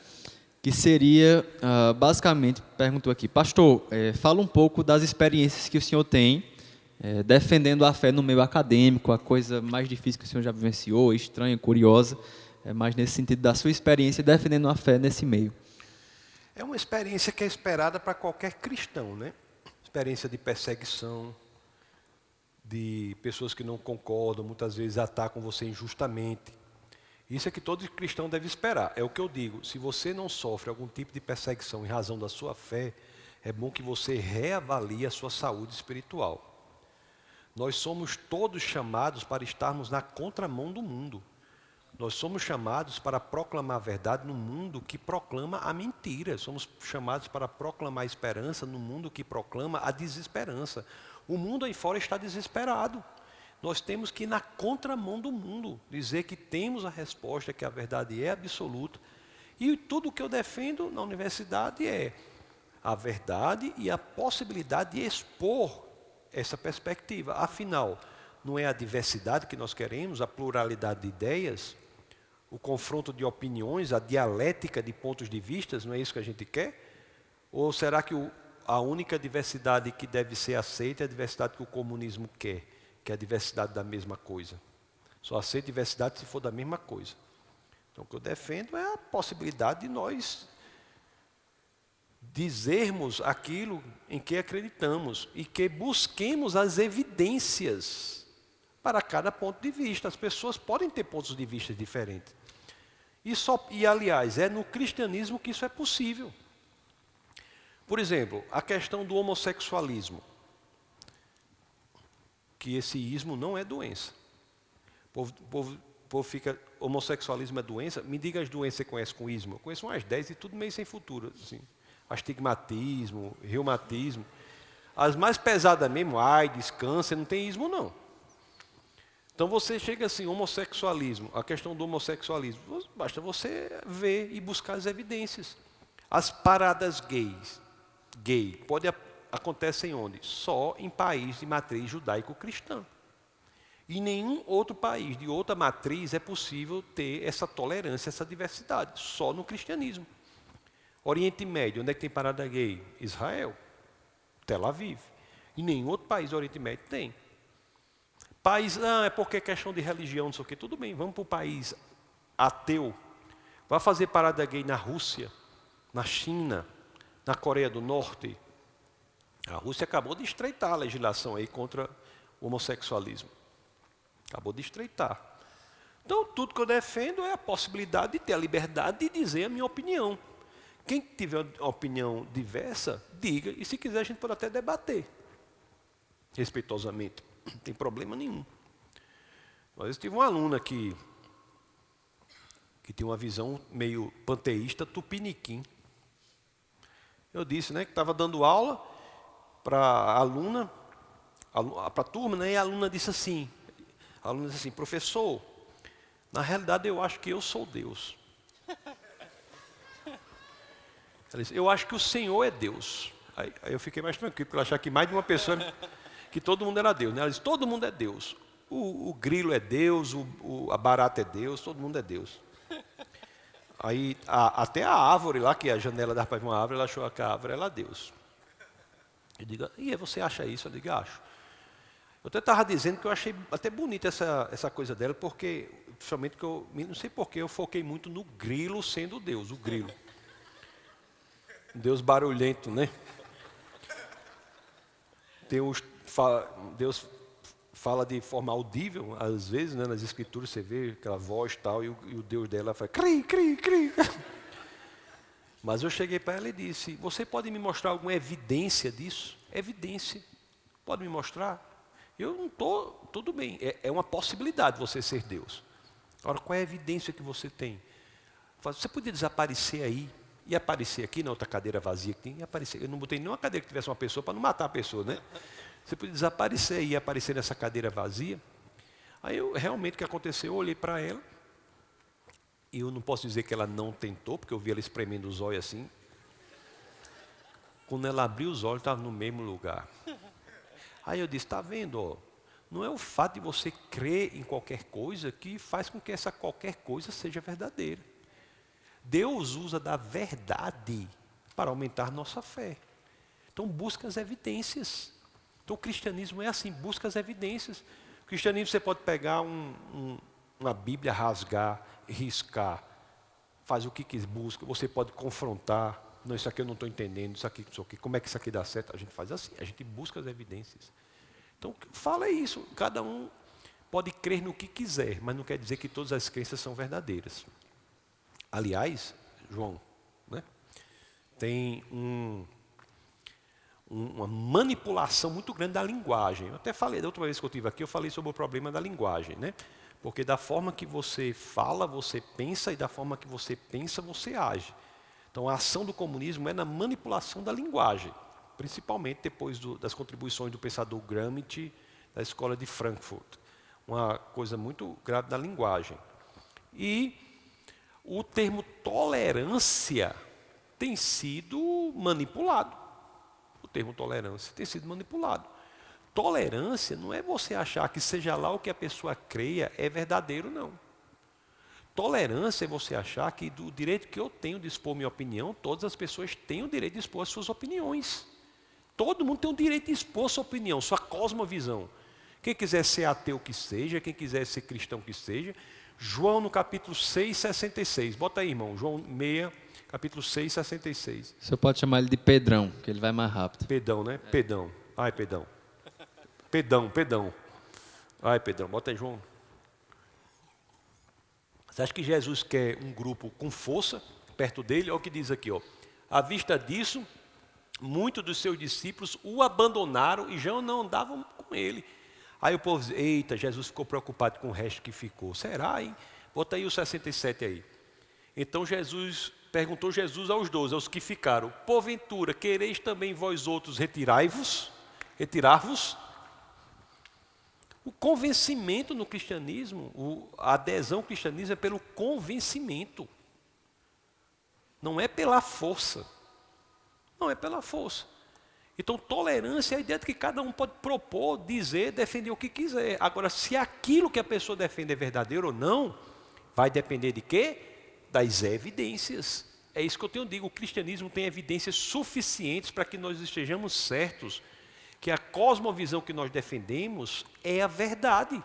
Que seria, basicamente, perguntou aqui, pastor, fala um pouco das experiências que o senhor tem defendendo a fé no meio acadêmico, a coisa mais difícil que o senhor já vivenciou, estranha, curiosa, mas nesse sentido da sua experiência defendendo a fé nesse meio. É uma experiência que é esperada para qualquer cristão, né? Experiência de perseguição, de pessoas que não concordam, muitas vezes atacam você injustamente. Isso é que todo cristão deve esperar. É o que eu digo, se você não sofre algum tipo de perseguição em razão da sua fé, é bom que você reavalie a sua saúde espiritual. Nós somos todos chamados para estarmos na contramão do mundo. Nós somos chamados para proclamar a verdade no mundo que proclama a mentira. Somos chamados para proclamar a esperança no mundo que proclama a desesperança. O mundo aí fora está desesperado. Nós temos que ir na contramão do mundo, dizer que temos a resposta, que a verdade é absoluta. E tudo o que eu defendo na universidade é a verdade e a possibilidade de expor essa perspectiva. Afinal, não é a diversidade que nós queremos, a pluralidade de ideias, o confronto de opiniões, a dialética de pontos de vista, não é isso que a gente quer? Ou será que a única diversidade que deve ser aceita é a diversidade que o comunismo quer, que é a diversidade da mesma coisa? Só aceita diversidade se for da mesma coisa. Então, o que eu defendo é a possibilidade de nós dizermos aquilo em que acreditamos e que busquemos as evidências para cada ponto de vista. As pessoas podem ter pontos de vista diferentes. Aliás, é no cristianismo que isso é possível. Por exemplo, a questão do homossexualismo. Que esse ismo não é doença. O povo fica, homossexualismo é doença? Me diga as doenças que você conhece com ismo. Eu conheço umas 10 e tudo meio sem futuro. Assim. Astigmatismo, reumatismo. As mais pesadas mesmo, AIDS, câncer, não tem ismo não. Então você chega assim, homossexualismo, a questão do homossexualismo, basta você ver e buscar as evidências. As paradas gay, acontecem onde? Só em país de matriz judaico-cristã. Em nenhum outro país de outra matriz é possível ter essa tolerância, essa diversidade, só no cristianismo. Oriente Médio, onde é que tem parada gay? Israel, Tel Aviv. Em nenhum outro país do Oriente Médio tem. País, é porque é questão de religião, não sei o quê. Tudo bem, vamos para o país ateu. Vai fazer parada gay na Rússia, na China, na Coreia do Norte. A Rússia acabou de estreitar a legislação aí contra o homossexualismo. Acabou de estreitar. Então, tudo que eu defendo é a possibilidade de ter a liberdade de dizer a minha opinião. Quem tiver uma opinião diversa, diga. E se quiser, a gente pode até debater. Respeitosamente. Não tem problema nenhum. Mas eu tive uma aluna que tinha uma visão meio panteísta tupiniquim. Eu disse, né, que estava dando aula para a aluna, para a turma, né, e a aluna disse assim, professor, na realidade eu acho que eu sou Deus. Ela disse, eu acho que o Senhor é Deus. Aí eu fiquei mais tranquilo, porque eu achava que mais de uma pessoa, que todo mundo era Deus. Né? Ela disse, todo mundo é Deus. O grilo é Deus, a barata é Deus, todo mundo é Deus. Aí até a árvore lá, que a janela dava para ver uma árvore, ela achou que a árvore era Deus. Eu digo, e você acha isso? Eu digo, acho. Eu até estava dizendo que eu achei até bonita essa coisa dela, porque, principalmente, que eu não sei porquê, eu foquei muito no grilo sendo Deus, o grilo. Deus barulhento, né? Deus fala de forma audível, às vezes, né, nas escrituras você vê aquela voz e tal, e o Deus dela faz cri, cri, cri. Mas eu cheguei para ela e disse, você pode me mostrar alguma evidência disso? Evidência. Pode me mostrar? Eu não estou, tudo bem, é uma possibilidade você ser Deus. Agora, qual é a evidência que você tem? Você podia desaparecer aí ia aparecer aqui na outra cadeira vazia que tem, ia aparecer. Eu não botei nenhuma cadeira que tivesse uma pessoa para não matar a pessoa, né? Você podia desaparecer e aparecer nessa cadeira vazia. Aí realmente o que aconteceu, eu olhei para ela, e eu não posso dizer que ela não tentou, porque eu vi ela espremendo os olhos assim. Quando ela abriu os olhos, estava no mesmo lugar. Aí eu disse, está vendo, ó, não é o fato de você crer em qualquer coisa que faz com que essa qualquer coisa seja verdadeira. Deus usa da verdade para aumentar nossa fé. Então busca as evidências. Então o cristianismo é assim, busca as evidências. O cristianismo você pode pegar uma Bíblia, rasgar, riscar, faz o que quis, busca. Você pode confrontar. Não, isso aqui eu não estou entendendo, isso aqui, como é que isso aqui dá certo? A gente faz assim, a gente busca as evidências. Então, fala isso, cada um pode crer no que quiser, mas não quer dizer que todas as crenças são verdadeiras. Aliás, João, né, tem uma manipulação muito grande da linguagem. Eu até falei, da última vez que eu estive aqui, eu falei sobre o problema da linguagem, né? Porque da forma que você fala, você pensa, e da forma que você pensa, você age. Então, a ação do comunismo é na manipulação da linguagem, principalmente depois das contribuições do pensador Gramsci, da escola de Frankfurt. Uma coisa muito grave da linguagem. E o termo tolerância tem sido manipulado. O termo tolerância tem sido manipulado. Tolerância não é você achar que seja lá o que a pessoa creia é verdadeiro, não. Tolerância é você achar que do direito que eu tenho de expor minha opinião, todas as pessoas têm o direito de expor as suas opiniões. Todo mundo tem o direito de expor sua opinião, sua cosmovisão. Quem quiser ser ateu que seja, quem quiser ser cristão que seja. João no capítulo 6, 66. Bota aí, irmão. João 6, capítulo 6, 66. O senhor pode chamar ele de Pedrão, que ele vai mais rápido. Pedão, né? É. Pedão. Ai, Pedão. Pedão. Ai, Pedão. Bota aí, João. Você acha que Jesus quer um grupo com força perto dele? Olha o que diz aqui, ó. À vista disso, muitos dos seus discípulos o abandonaram e já não andavam com ele. Aí o povo diz, eita, Jesus ficou preocupado com o resto que ficou. Será, hein? Bota aí o 67 aí. Então perguntou Jesus aos 12, aos que ficaram, porventura, quereis também vós outros retirar-vos? O convencimento no cristianismo, a adesão ao cristianismo é pelo convencimento. Não é pela força. Não é pela força. Então, tolerância é a ideia de que cada um pode propor, dizer, defender o que quiser. Agora, se aquilo que a pessoa defende é verdadeiro ou não, vai depender de quê? Das evidências. É isso que eu tenho dito. O cristianismo tem evidências suficientes para que nós estejamos certos que a cosmovisão que nós defendemos é a verdade.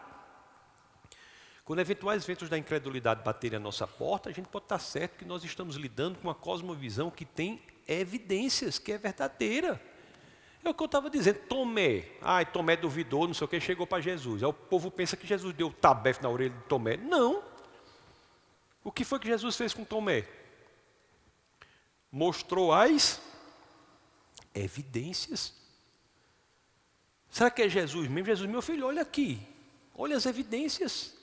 Quando eventuais ventos da incredulidade baterem a nossa porta, a gente pode estar certo que nós estamos lidando com uma cosmovisão que tem evidências, que é verdadeira. É o que eu estava dizendo, Tomé duvidou, não sei o que, chegou para Jesus. Aí o povo pensa que Jesus deu tabefe na orelha de Tomé. Não. O que foi que Jesus fez com Tomé? Mostrou as evidências. Será que é Jesus mesmo? Jesus, meu filho, olha aqui, olha as evidências.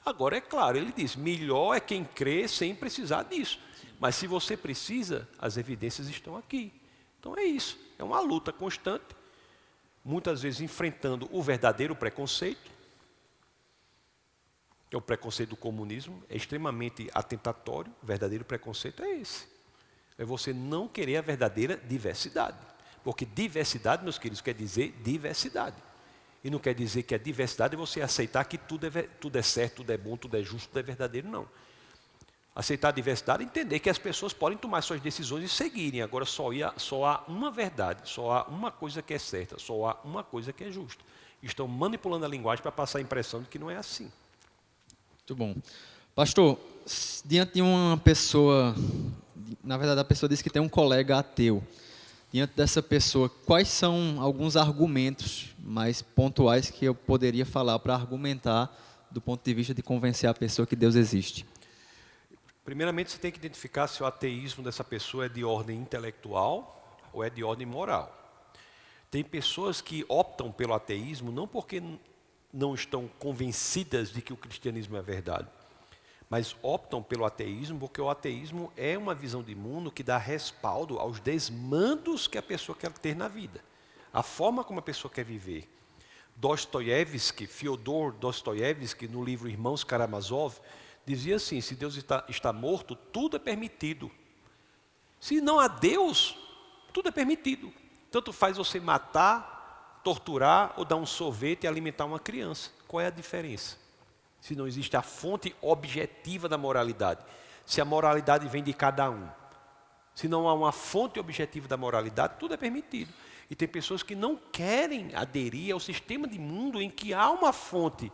Agora, é claro, ele diz, melhor é quem crê sem precisar disso. Mas se você precisa, as evidências estão aqui. Então é isso, é uma luta constante, muitas vezes enfrentando o verdadeiro preconceito, que é o preconceito do comunismo, é extremamente atentatório, o verdadeiro preconceito é esse. É você não querer a verdadeira diversidade. Porque diversidade, meus queridos, quer dizer diversidade. E não quer dizer que a diversidade é você aceitar que tudo é certo, tudo é bom, tudo é justo, tudo é verdadeiro, não. Aceitar a diversidade é entender que as pessoas podem tomar suas decisões e seguirem. Agora só há uma verdade, só há uma coisa que é certa, só há uma coisa que é justa. Estão manipulando a linguagem para passar a impressão de que não é assim. Muito bom. Pastor, diante de uma pessoa, na verdade a pessoa disse que tem um colega ateu. Diante dessa pessoa, quais são alguns argumentos mais pontuais que eu poderia falar para argumentar do ponto de vista de convencer a pessoa que Deus existe? Primeiramente, você tem que identificar se o ateísmo dessa pessoa é de ordem intelectual ou é de ordem moral. Tem pessoas que optam pelo ateísmo não porque não estão convencidas de que o cristianismo é verdade, mas optam pelo ateísmo porque o ateísmo é uma visão de mundo que dá respaldo aos desmandos que a pessoa quer ter na vida, a forma como a pessoa quer viver. Fyodor Dostoiévski, no livro Irmãos Karamazov, dizia assim: se Deus está morto, tudo é permitido. Se não há Deus, tudo é permitido. Tanto faz você matar, torturar ou dar um sorvete e alimentar uma criança. Qual é a diferença? Se não existe a fonte objetiva da moralidade, se a moralidade vem de cada um, se não há uma fonte objetiva da moralidade, tudo é permitido. E tem pessoas que não querem aderir ao sistema de mundo em que há uma fonte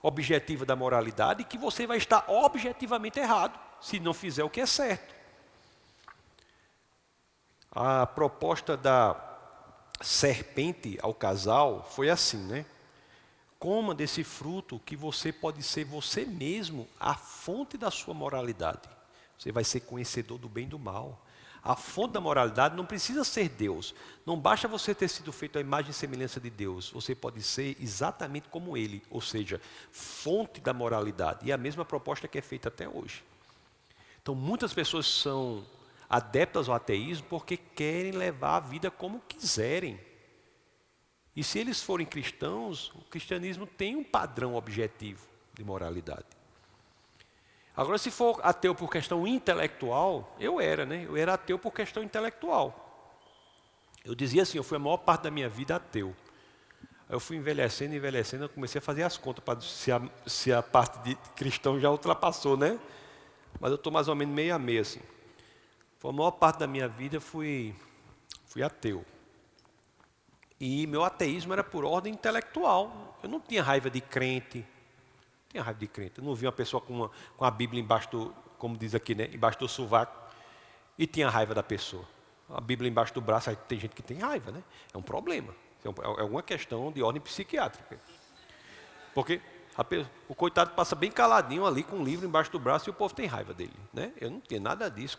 objetiva da moralidade e que você vai estar objetivamente errado se não fizer o que é certo. A proposta da serpente ao casal foi assim, né? Coma desse fruto que você pode ser você mesmo a fonte da sua moralidade. Você vai ser conhecedor do bem e do mal. A fonte da moralidade não precisa ser Deus. Não basta você ter sido feito à imagem e semelhança de Deus. Você pode ser exatamente como Ele, ou seja, fonte da moralidade. E a mesma proposta que é feita até hoje. Então muitas pessoas são adeptas ao ateísmo porque querem levar a vida como quiserem. E se eles forem cristãos, o cristianismo tem um padrão objetivo de moralidade. Agora, se for ateu por questão intelectual, eu era ateu por questão intelectual. Eu dizia assim, eu fui a maior parte da minha vida ateu. Aí eu fui envelhecendo, eu comecei a fazer as contas para se a parte de cristão já ultrapassou, né? Mas eu estou mais ou menos meio a meio, assim. Foi a maior parte da minha vida fui ateu. E meu ateísmo era por ordem intelectual. Eu não tinha raiva de crente. Eu não vi uma pessoa com a Bíblia embaixo do, como diz aqui, né, embaixo do sovaco, e tinha raiva da pessoa. A Bíblia embaixo do braço, aí tem gente que tem raiva, né? É um problema. É uma questão de ordem psiquiátrica. Porque o coitado passa bem caladinho ali com um livro embaixo do braço e o povo tem raiva dele, né? Eu não tinha nada disso,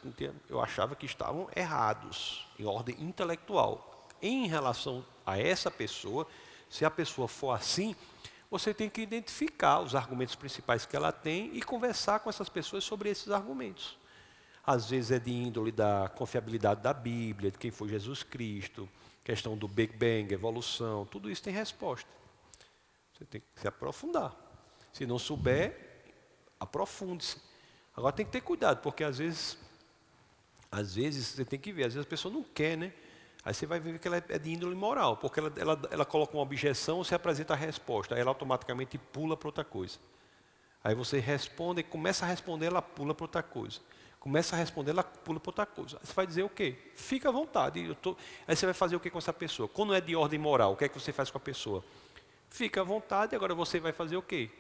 eu achava que estavam errados, em ordem intelectual. Em relação a essa pessoa, se a pessoa for assim, você tem que identificar os argumentos principais que ela tem e conversar com essas pessoas sobre esses argumentos. Às vezes é de índole da confiabilidade da Bíblia, de quem foi Jesus Cristo, questão do Big Bang, evolução, tudo isso tem resposta. Você tem que se aprofundar. Se não souber, aprofunde-se. Agora tem que ter cuidado, porque às vezes você tem que ver, às vezes a pessoa não quer, né? Aí você vai ver que ela é de índole moral, porque ela coloca uma objeção, você apresenta a resposta, aí ela automaticamente pula para outra coisa. Aí você responde, começa a responder, ela pula para outra coisa. Começa a responder, ela pula para outra coisa. Aí você vai dizer o quê? Fica à vontade. Aí você vai fazer o quê com essa pessoa? Quando é de ordem moral, o que é que você faz com a pessoa? Fica à vontade, agora você vai fazer o quê?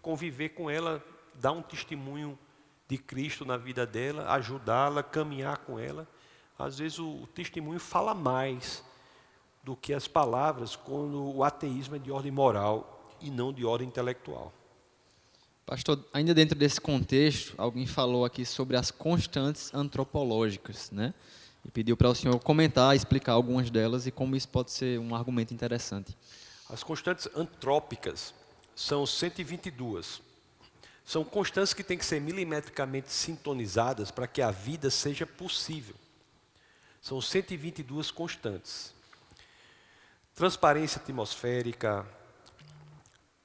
Conviver com ela, dar um testemunho de Cristo na vida dela, ajudá-la, caminhar com ela. Às vezes o testemunho fala mais do que as palavras quando o ateísmo é de ordem moral e não de ordem intelectual. Pastor, ainda dentro desse contexto, alguém falou aqui sobre as constantes antropológicas, né? E pediu para o senhor comentar, explicar algumas delas e como isso pode ser um argumento interessante. As constantes antrópicas são 122. São constantes que têm que ser milimetricamente sintonizadas para que a vida seja possível. São 122 constantes. Transparência atmosférica,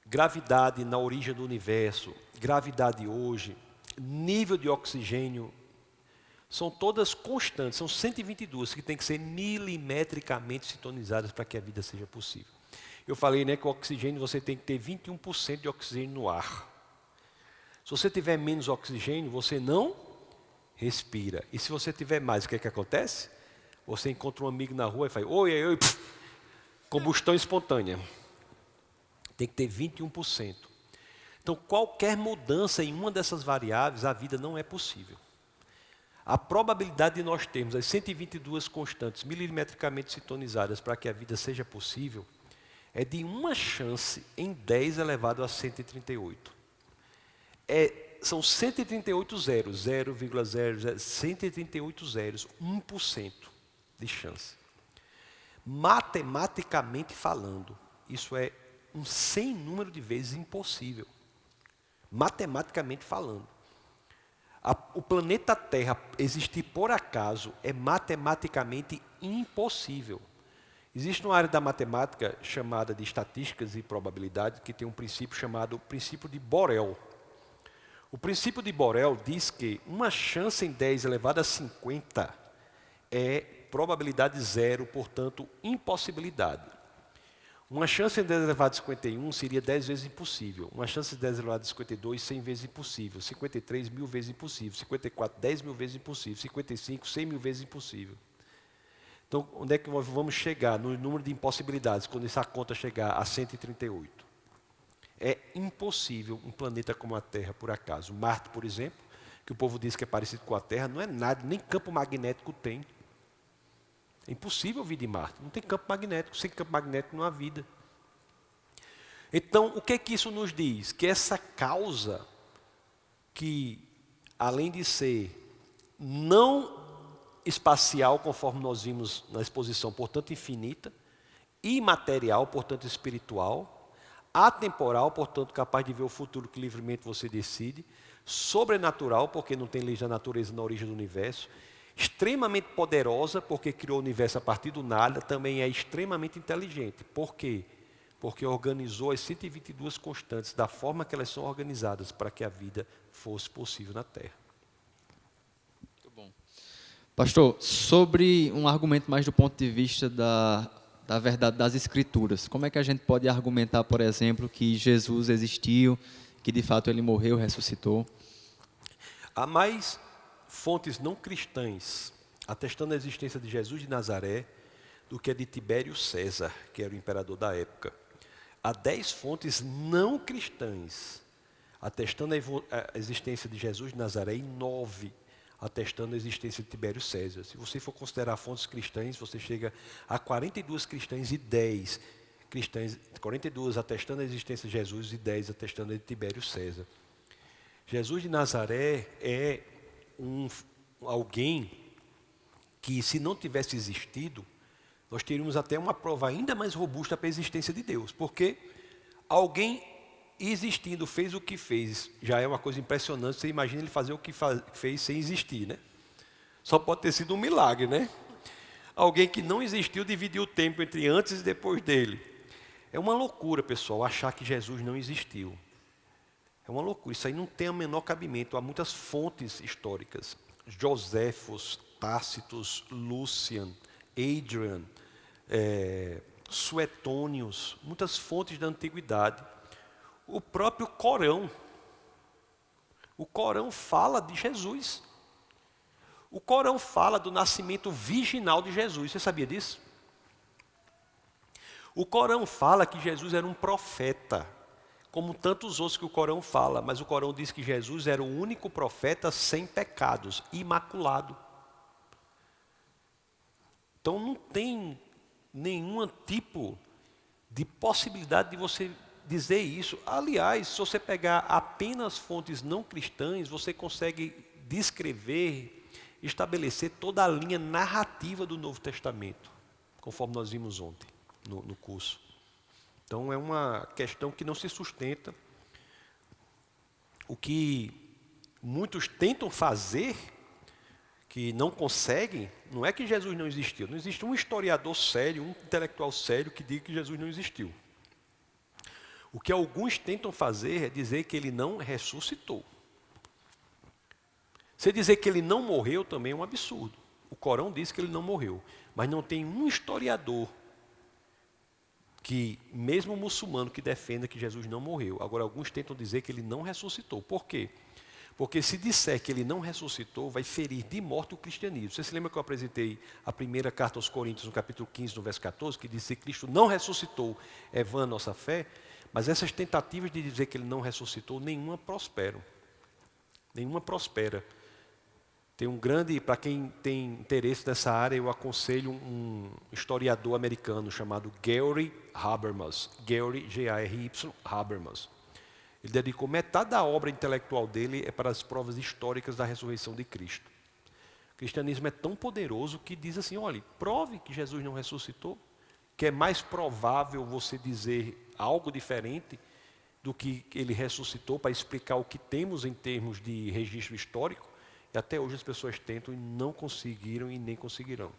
gravidade na origem do universo, gravidade hoje, nível de oxigênio, são todas constantes, são 122 que têm que ser milimetricamente sintonizadas para que a vida seja possível. Eu falei, né, que o oxigênio você tem que ter 21% de oxigênio no ar. Se você tiver menos oxigênio, você não respira. E se você tiver mais, o que é que acontece? Você encontra um amigo na rua e faz, oi, combustão espontânea. Tem que ter 21%. Então, qualquer mudança em uma dessas variáveis, a vida não é possível. A probabilidade de nós termos as 122 constantes milimetricamente sintonizadas para que a vida seja possível é de uma chance em 10 elevado a 138. São 138 zeros, 0,00, 138 zeros, 1% de chance. Matematicamente falando, isso é um sem número de vezes impossível. Matematicamente falando. O planeta Terra existir por acaso é matematicamente impossível. Existe uma área da matemática chamada de estatísticas e probabilidade que tem um princípio chamado princípio de Borel. O princípio de Borel diz que uma chance em 10 elevado a 50 é probabilidade zero, portanto, impossibilidade. Uma chance em 10 elevado a 51 seria 10 vezes impossível. Uma chance em 10 elevado a 52, 100 vezes impossível. 53, 1000 vezes impossível. 54, 10 mil vezes impossível. 55, 100 mil vezes impossível. Então, onde é que nós vamos chegar no número de impossibilidades quando essa conta chegar a 138? É impossível um planeta como a Terra, por acaso. Marte, por exemplo, que o povo diz que é parecido com a Terra, não é nada, nem campo magnético tem. É impossível vir de Marte, não tem campo magnético, sem campo magnético não há vida. Então, o que é que isso nos diz? Que essa causa, que além de ser não espacial, conforme nós vimos na exposição, portanto infinita, imaterial, portanto espiritual, atemporal, portanto capaz de ver o futuro que livremente você decide, sobrenatural, porque não tem leis da natureza na origem do universo, extremamente poderosa, porque criou o universo a partir do nada, também é extremamente inteligente. Por quê? Porque organizou as 122 constantes da forma que elas são organizadas para que a vida fosse possível na Terra. Muito bom. Pastor, sobre um argumento mais do ponto de vista da verdade das Escrituras, como é que a gente pode argumentar, por exemplo, que Jesus existiu, que de fato ele morreu, ressuscitou? Há mais fontes não cristãs atestando a existência de Jesus de Nazaré do que a de Tibério César, que era o imperador da época. Há 10 fontes não cristãs atestando a existência de Jesus de Nazaré e 9 atestando a existência de Tibério César. Se você for considerar fontes cristãs, você chega a 42 cristãs e 10 cristãs, 42 atestando a existência de Jesus e 10 atestando a de Tibério César. Jesus de Nazaré é alguém que, se não tivesse existido, nós teríamos até uma prova ainda mais robusta para a existência de Deus. Porque alguém existindo fez o que fez, já é uma coisa impressionante. Você imagina ele fazer o que fez sem existir, né? Só pode ter sido um milagre, né? Alguém que não existiu dividiu o tempo entre antes e depois dele. É uma loucura, pessoal, achar que Jesus não existiu. É uma loucura, isso aí não tem o menor cabimento. Há muitas fontes históricas. Joséfos, Tácitos, Lucian, Adrian, Suetônios, muitas fontes da antiguidade. O próprio Corão. O Corão fala de Jesus. O Corão fala do nascimento virginal de Jesus. Você sabia disso? O Corão fala que Jesus era um profeta, como tantos outros que o Corão fala, mas o Corão diz que Jesus era o único profeta sem pecados, imaculado. Então não tem nenhum tipo de possibilidade de você dizer isso. Aliás, se você pegar apenas fontes não cristãs, você consegue descrever, estabelecer toda a linha narrativa do Novo Testamento, conforme nós vimos ontem no curso. Então é uma questão que não se sustenta. O que muitos tentam fazer, que não conseguem, não é que Jesus não existiu. Não existe um historiador sério, um intelectual sério que diga que Jesus não existiu. O que alguns tentam fazer é dizer que ele não ressuscitou. Você dizer que ele não morreu também é um absurdo. O Corão diz que ele não morreu, mas não tem um historiador que, mesmo muçulmano, que defenda que Jesus não morreu. Agora, alguns tentam dizer que ele não ressuscitou. Por quê? Porque se disser que ele não ressuscitou, vai ferir de morte o cristianismo. Você se lembra que eu apresentei a primeira carta aos Coríntios, no capítulo 15, no verso 14, que diz que se Cristo não ressuscitou, é vã a nossa fé? Mas essas tentativas de dizer que ele não ressuscitou, nenhuma prosperam. Nenhuma prospera. Tem um grande, para quem tem interesse nessa área, eu aconselho um historiador americano chamado Gary Habermas. Gary, G-A-R-Y, Habermas. Ele dedicou metade da obra intelectual dele para as provas históricas da ressurreição de Cristo. O cristianismo é tão poderoso que diz assim, olha, prove que Jesus não ressuscitou, que é mais provável você dizer algo diferente do que ele ressuscitou para explicar o que temos em termos de registro histórico, E até hoje as pessoas tentam e não conseguiram e nem conseguirão.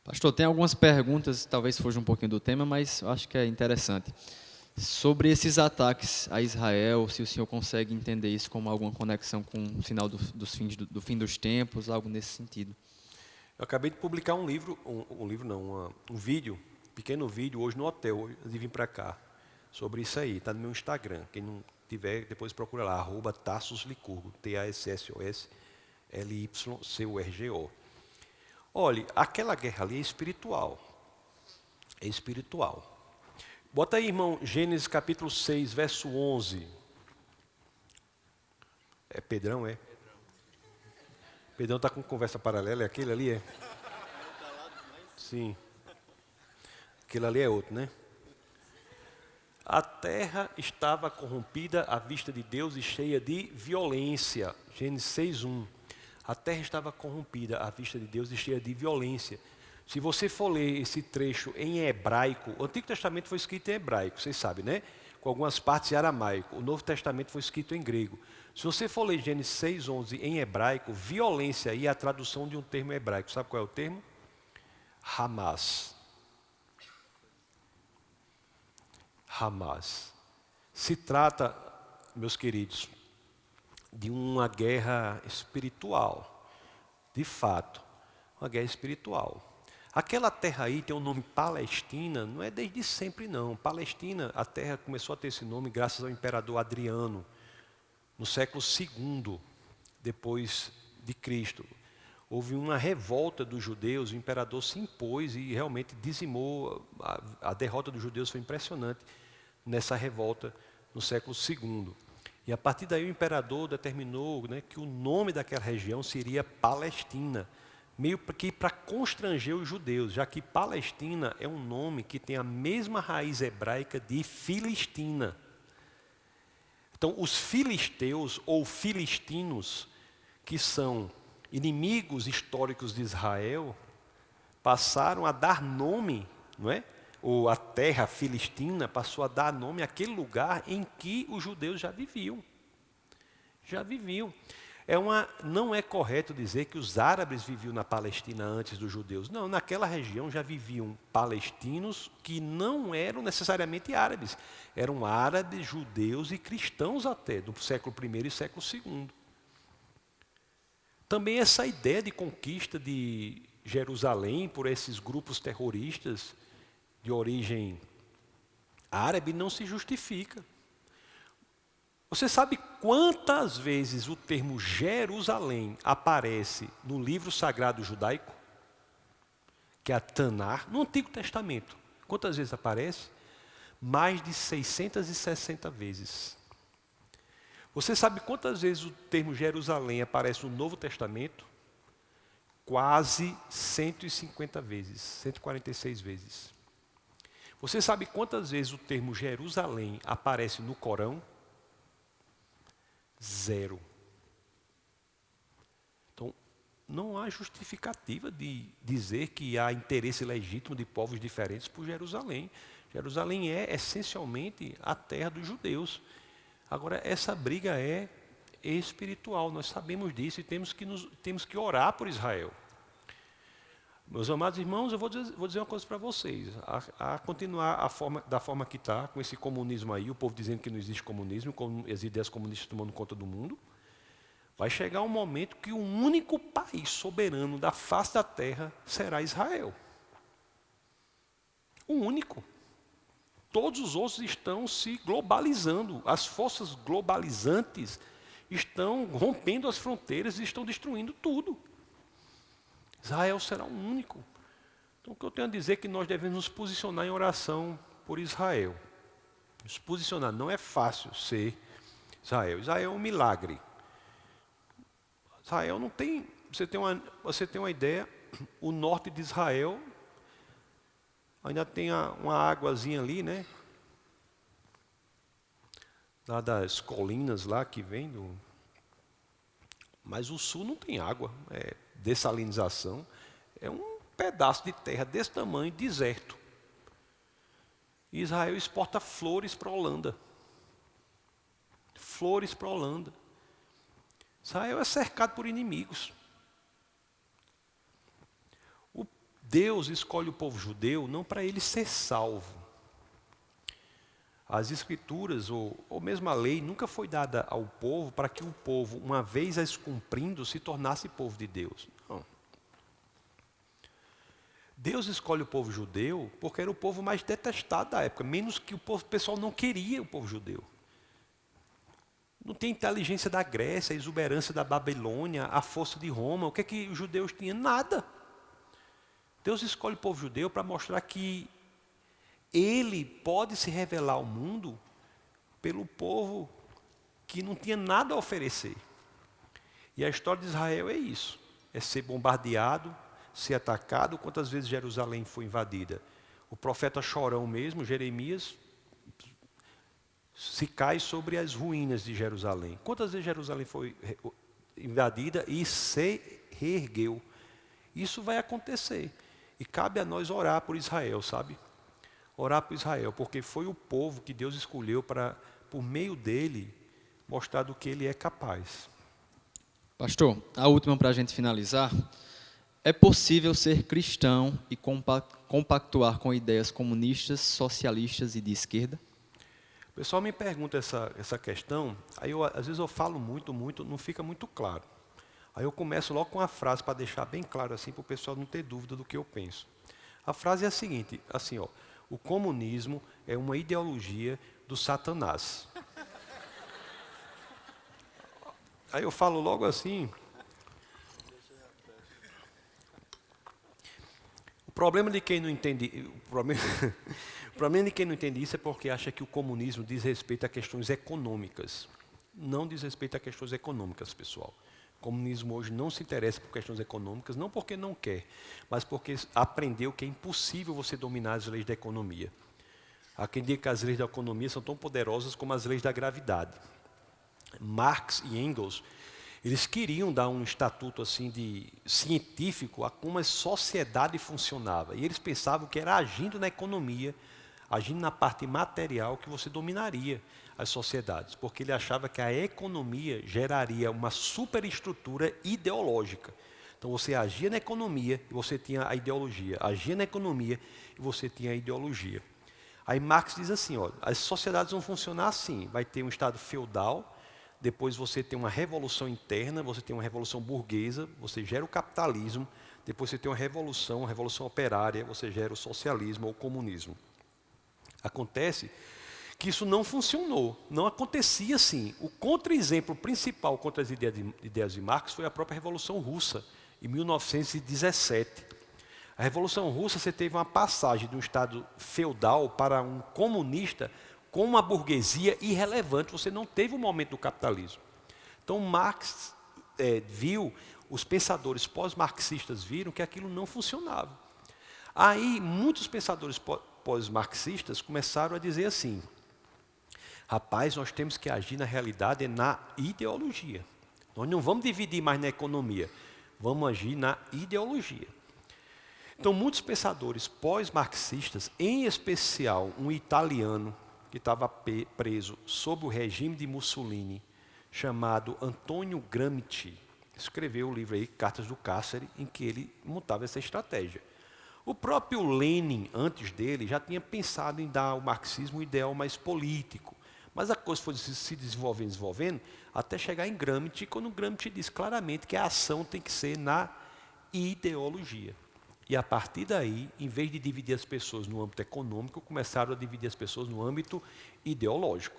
Pastor, tem algumas perguntas, talvez fuja um pouquinho do tema, mas eu acho que é interessante. Sobre esses ataques a Israel, se o senhor consegue entender isso como alguma conexão com o final do fim dos tempos, algo nesse sentido. Eu acabei de publicar um livro, um vídeo, um pequeno vídeo, hoje no hotel, antes de vir para cá, sobre isso aí. Está no meu Instagram. Quem não tiver, depois procura lá, @TassosLicurgo, TASSOSLYCURGO. Olha, aquela guerra ali é espiritual. É espiritual. Bota aí, irmão, Gênesis capítulo 6, verso 11. É Pedrão, é? Pedrão está com conversa paralela, é aquele ali, é? Sim. Aquele ali é outro, né? A terra estava corrompida à vista de Deus e cheia de violência. Gênesis 6:1. A terra estava corrompida à vista de Deus e cheia de violência. Se você for ler esse trecho em hebraico, o Antigo Testamento foi escrito em hebraico, vocês sabem, né? Com algumas partes em aramaico. O Novo Testamento foi escrito em grego. Se você for ler Gênesis 6:11 em hebraico, violência aí é a tradução de um termo hebraico. Sabe qual é o termo? Hamas. Hamas. Se trata, meus queridos, de uma guerra espiritual. De fato, uma guerra espiritual. Aquela terra aí tem o nome Palestina, não é desde sempre não. Palestina, a terra começou a ter esse nome graças ao imperador Adriano, no século II depois de Cristo. Houve uma revolta dos judeus, o imperador se impôs e realmente dizimou. A derrota dos judeus foi impressionante nessa revolta no século II. E a partir daí o imperador determinou, né, que o nome daquela região seria Palestina, meio que para constranger os judeus, já que Palestina é um nome que tem a mesma raiz hebraica de Filistina. Então, os filisteus ou filistinos, que são inimigos históricos de Israel, passaram a dar nome, não é? Ou a terra filistina passou a dar nome àquele lugar em que os judeus já viviam. Já viviam. Não é correto dizer que os árabes viviam na Palestina antes dos judeus. Não, naquela região já viviam palestinos que não eram necessariamente árabes. Eram árabes, judeus e cristãos até, do século I e século II. Também essa ideia de conquista de Jerusalém por esses grupos terroristas de origem árabe não se justifica. Você sabe quantas vezes o termo Jerusalém aparece no livro sagrado judaico? Que é a Tanar, no Antigo Testamento. Quantas vezes aparece? Mais de 660 vezes. Você sabe quantas vezes o termo Jerusalém aparece no Novo Testamento? Quase 150 vezes, 146 vezes. Você sabe quantas vezes o termo Jerusalém aparece no Corão? 0. Então, não há justificativa de dizer que há interesse legítimo de povos diferentes por Jerusalém. Jerusalém é essencialmente a terra dos judeus. Agora, essa briga é espiritual, nós sabemos disso e temos que orar por Israel. Meus amados irmãos, eu vou dizer uma coisa para vocês. A continuar da forma que está, com esse comunismo aí, o povo dizendo que não existe comunismo, as ideias comunistas tomando conta do mundo, vai chegar um momento que o único país soberano da face da terra será Israel. O único. Todos os outros estão se globalizando. As forças globalizantes estão rompendo as fronteiras e estão destruindo tudo. Israel será o único. Então, o que eu tenho a dizer é que nós devemos nos posicionar em oração por Israel. Nos posicionar. Não é fácil ser Israel. Israel é um milagre. Israel não tem... Você tem uma ideia, o norte de Israel ainda tem uma águazinha ali, né? Lá das colinas lá que vem do... Mas o sul não tem água, é dessalinização. É um pedaço de terra desse tamanho, deserto. E Israel exporta flores para a Holanda. Flores para a Holanda. Israel é cercado por inimigos. Deus escolhe o povo judeu não para ele ser salvo. As escrituras, ou mesmo a lei, nunca foi dada ao povo para que o povo, uma vez as cumprindo, se tornasse povo de Deus. Não. Deus escolhe o povo judeu porque era o povo mais detestado da época, menos que o pessoal não queria o povo judeu. Não tem inteligência da Grécia, a exuberância da Babilônia, a força de Roma. O que é que os judeus tinham? Nada. Deus escolhe o povo judeu para mostrar que ele pode se revelar ao mundo pelo povo que não tinha nada a oferecer. E a história de Israel é isso. É ser bombardeado, ser atacado. Quantas vezes Jerusalém foi invadida? O profeta chorão mesmo, Jeremias, se cai sobre as ruínas de Jerusalém. Quantas vezes Jerusalém foi invadida e se reergueu? Isso vai acontecer. E cabe a nós orar por Israel, sabe? Orar por Israel, porque foi o povo que Deus escolheu para, por meio dele, mostrar do que ele é capaz. Pastor, a última para a gente finalizar. É possível ser cristão e compactuar com ideias comunistas, socialistas e de esquerda? O pessoal me pergunta essa questão, aí às vezes eu falo muito, não fica muito claro. Aí eu começo logo com uma frase para deixar bem claro assim, para o pessoal não ter dúvida do que eu penso. A frase é a seguinte, assim, ó, o comunismo é uma ideologia do Satanás. Aí eu falo logo assim. O problema de quem não entende, o problema de quem não entende isso é porque acha que o comunismo diz respeito a questões econômicas. Não diz respeito a questões econômicas, pessoal. O comunismo hoje não se interessa por questões econômicas, não porque não quer, mas porque aprendeu que é impossível você dominar as leis da economia. Há quem diga que as leis da economia são tão poderosas como as leis da gravidade. Marx e Engels, eles queriam dar um estatuto assim de científico a como a sociedade funcionava. E eles pensavam que era agindo na economia, agindo na parte material, que você dominaria as sociedades. Porque ele achava que a economia geraria uma superestrutura ideológica. Então você agia na economia e você tinha a ideologia. Agia na economia e você tinha a ideologia. Aí Marx diz assim, ó, as sociedades vão funcionar assim. Vai ter um estado feudal, depois você tem uma revolução interna, você tem uma revolução burguesa, você gera o capitalismo, depois você tem uma revolução operária, você gera o socialismo ou o comunismo. Acontece que isso não funcionou, não acontecia assim. O contra-exemplo principal contra as ideias de Marx foi a própria Revolução Russa, em 1917. A Revolução Russa, você teve uma passagem de um estado feudal para um comunista, com uma burguesia irrelevante, você não teve o momento do capitalismo. Então Marx viu, os pensadores pós-marxistas viram que aquilo não funcionava. Aí muitos pensadores pós-marxistas começaram a dizer assim, rapaz, nós temos que agir na realidade na ideologia. Nós não vamos dividir mais na economia, vamos agir na ideologia. Então muitos pensadores pós-marxistas, em especial um italiano, que estava preso sob o regime de Mussolini, chamado Antônio Gramsci, escreveu o livro aí, Cartas do Cárcere, em que ele montava essa estratégia. O próprio Lenin, antes dele, já tinha pensado em dar ao marxismo um ideal mais político. Mas a coisa foi se desenvolvendo, até chegar em Gramsci, quando Gramsci diz claramente que a ação tem que ser na ideologia. E a partir daí, em vez de dividir as pessoas no âmbito econômico, começaram a dividir as pessoas no âmbito ideológico.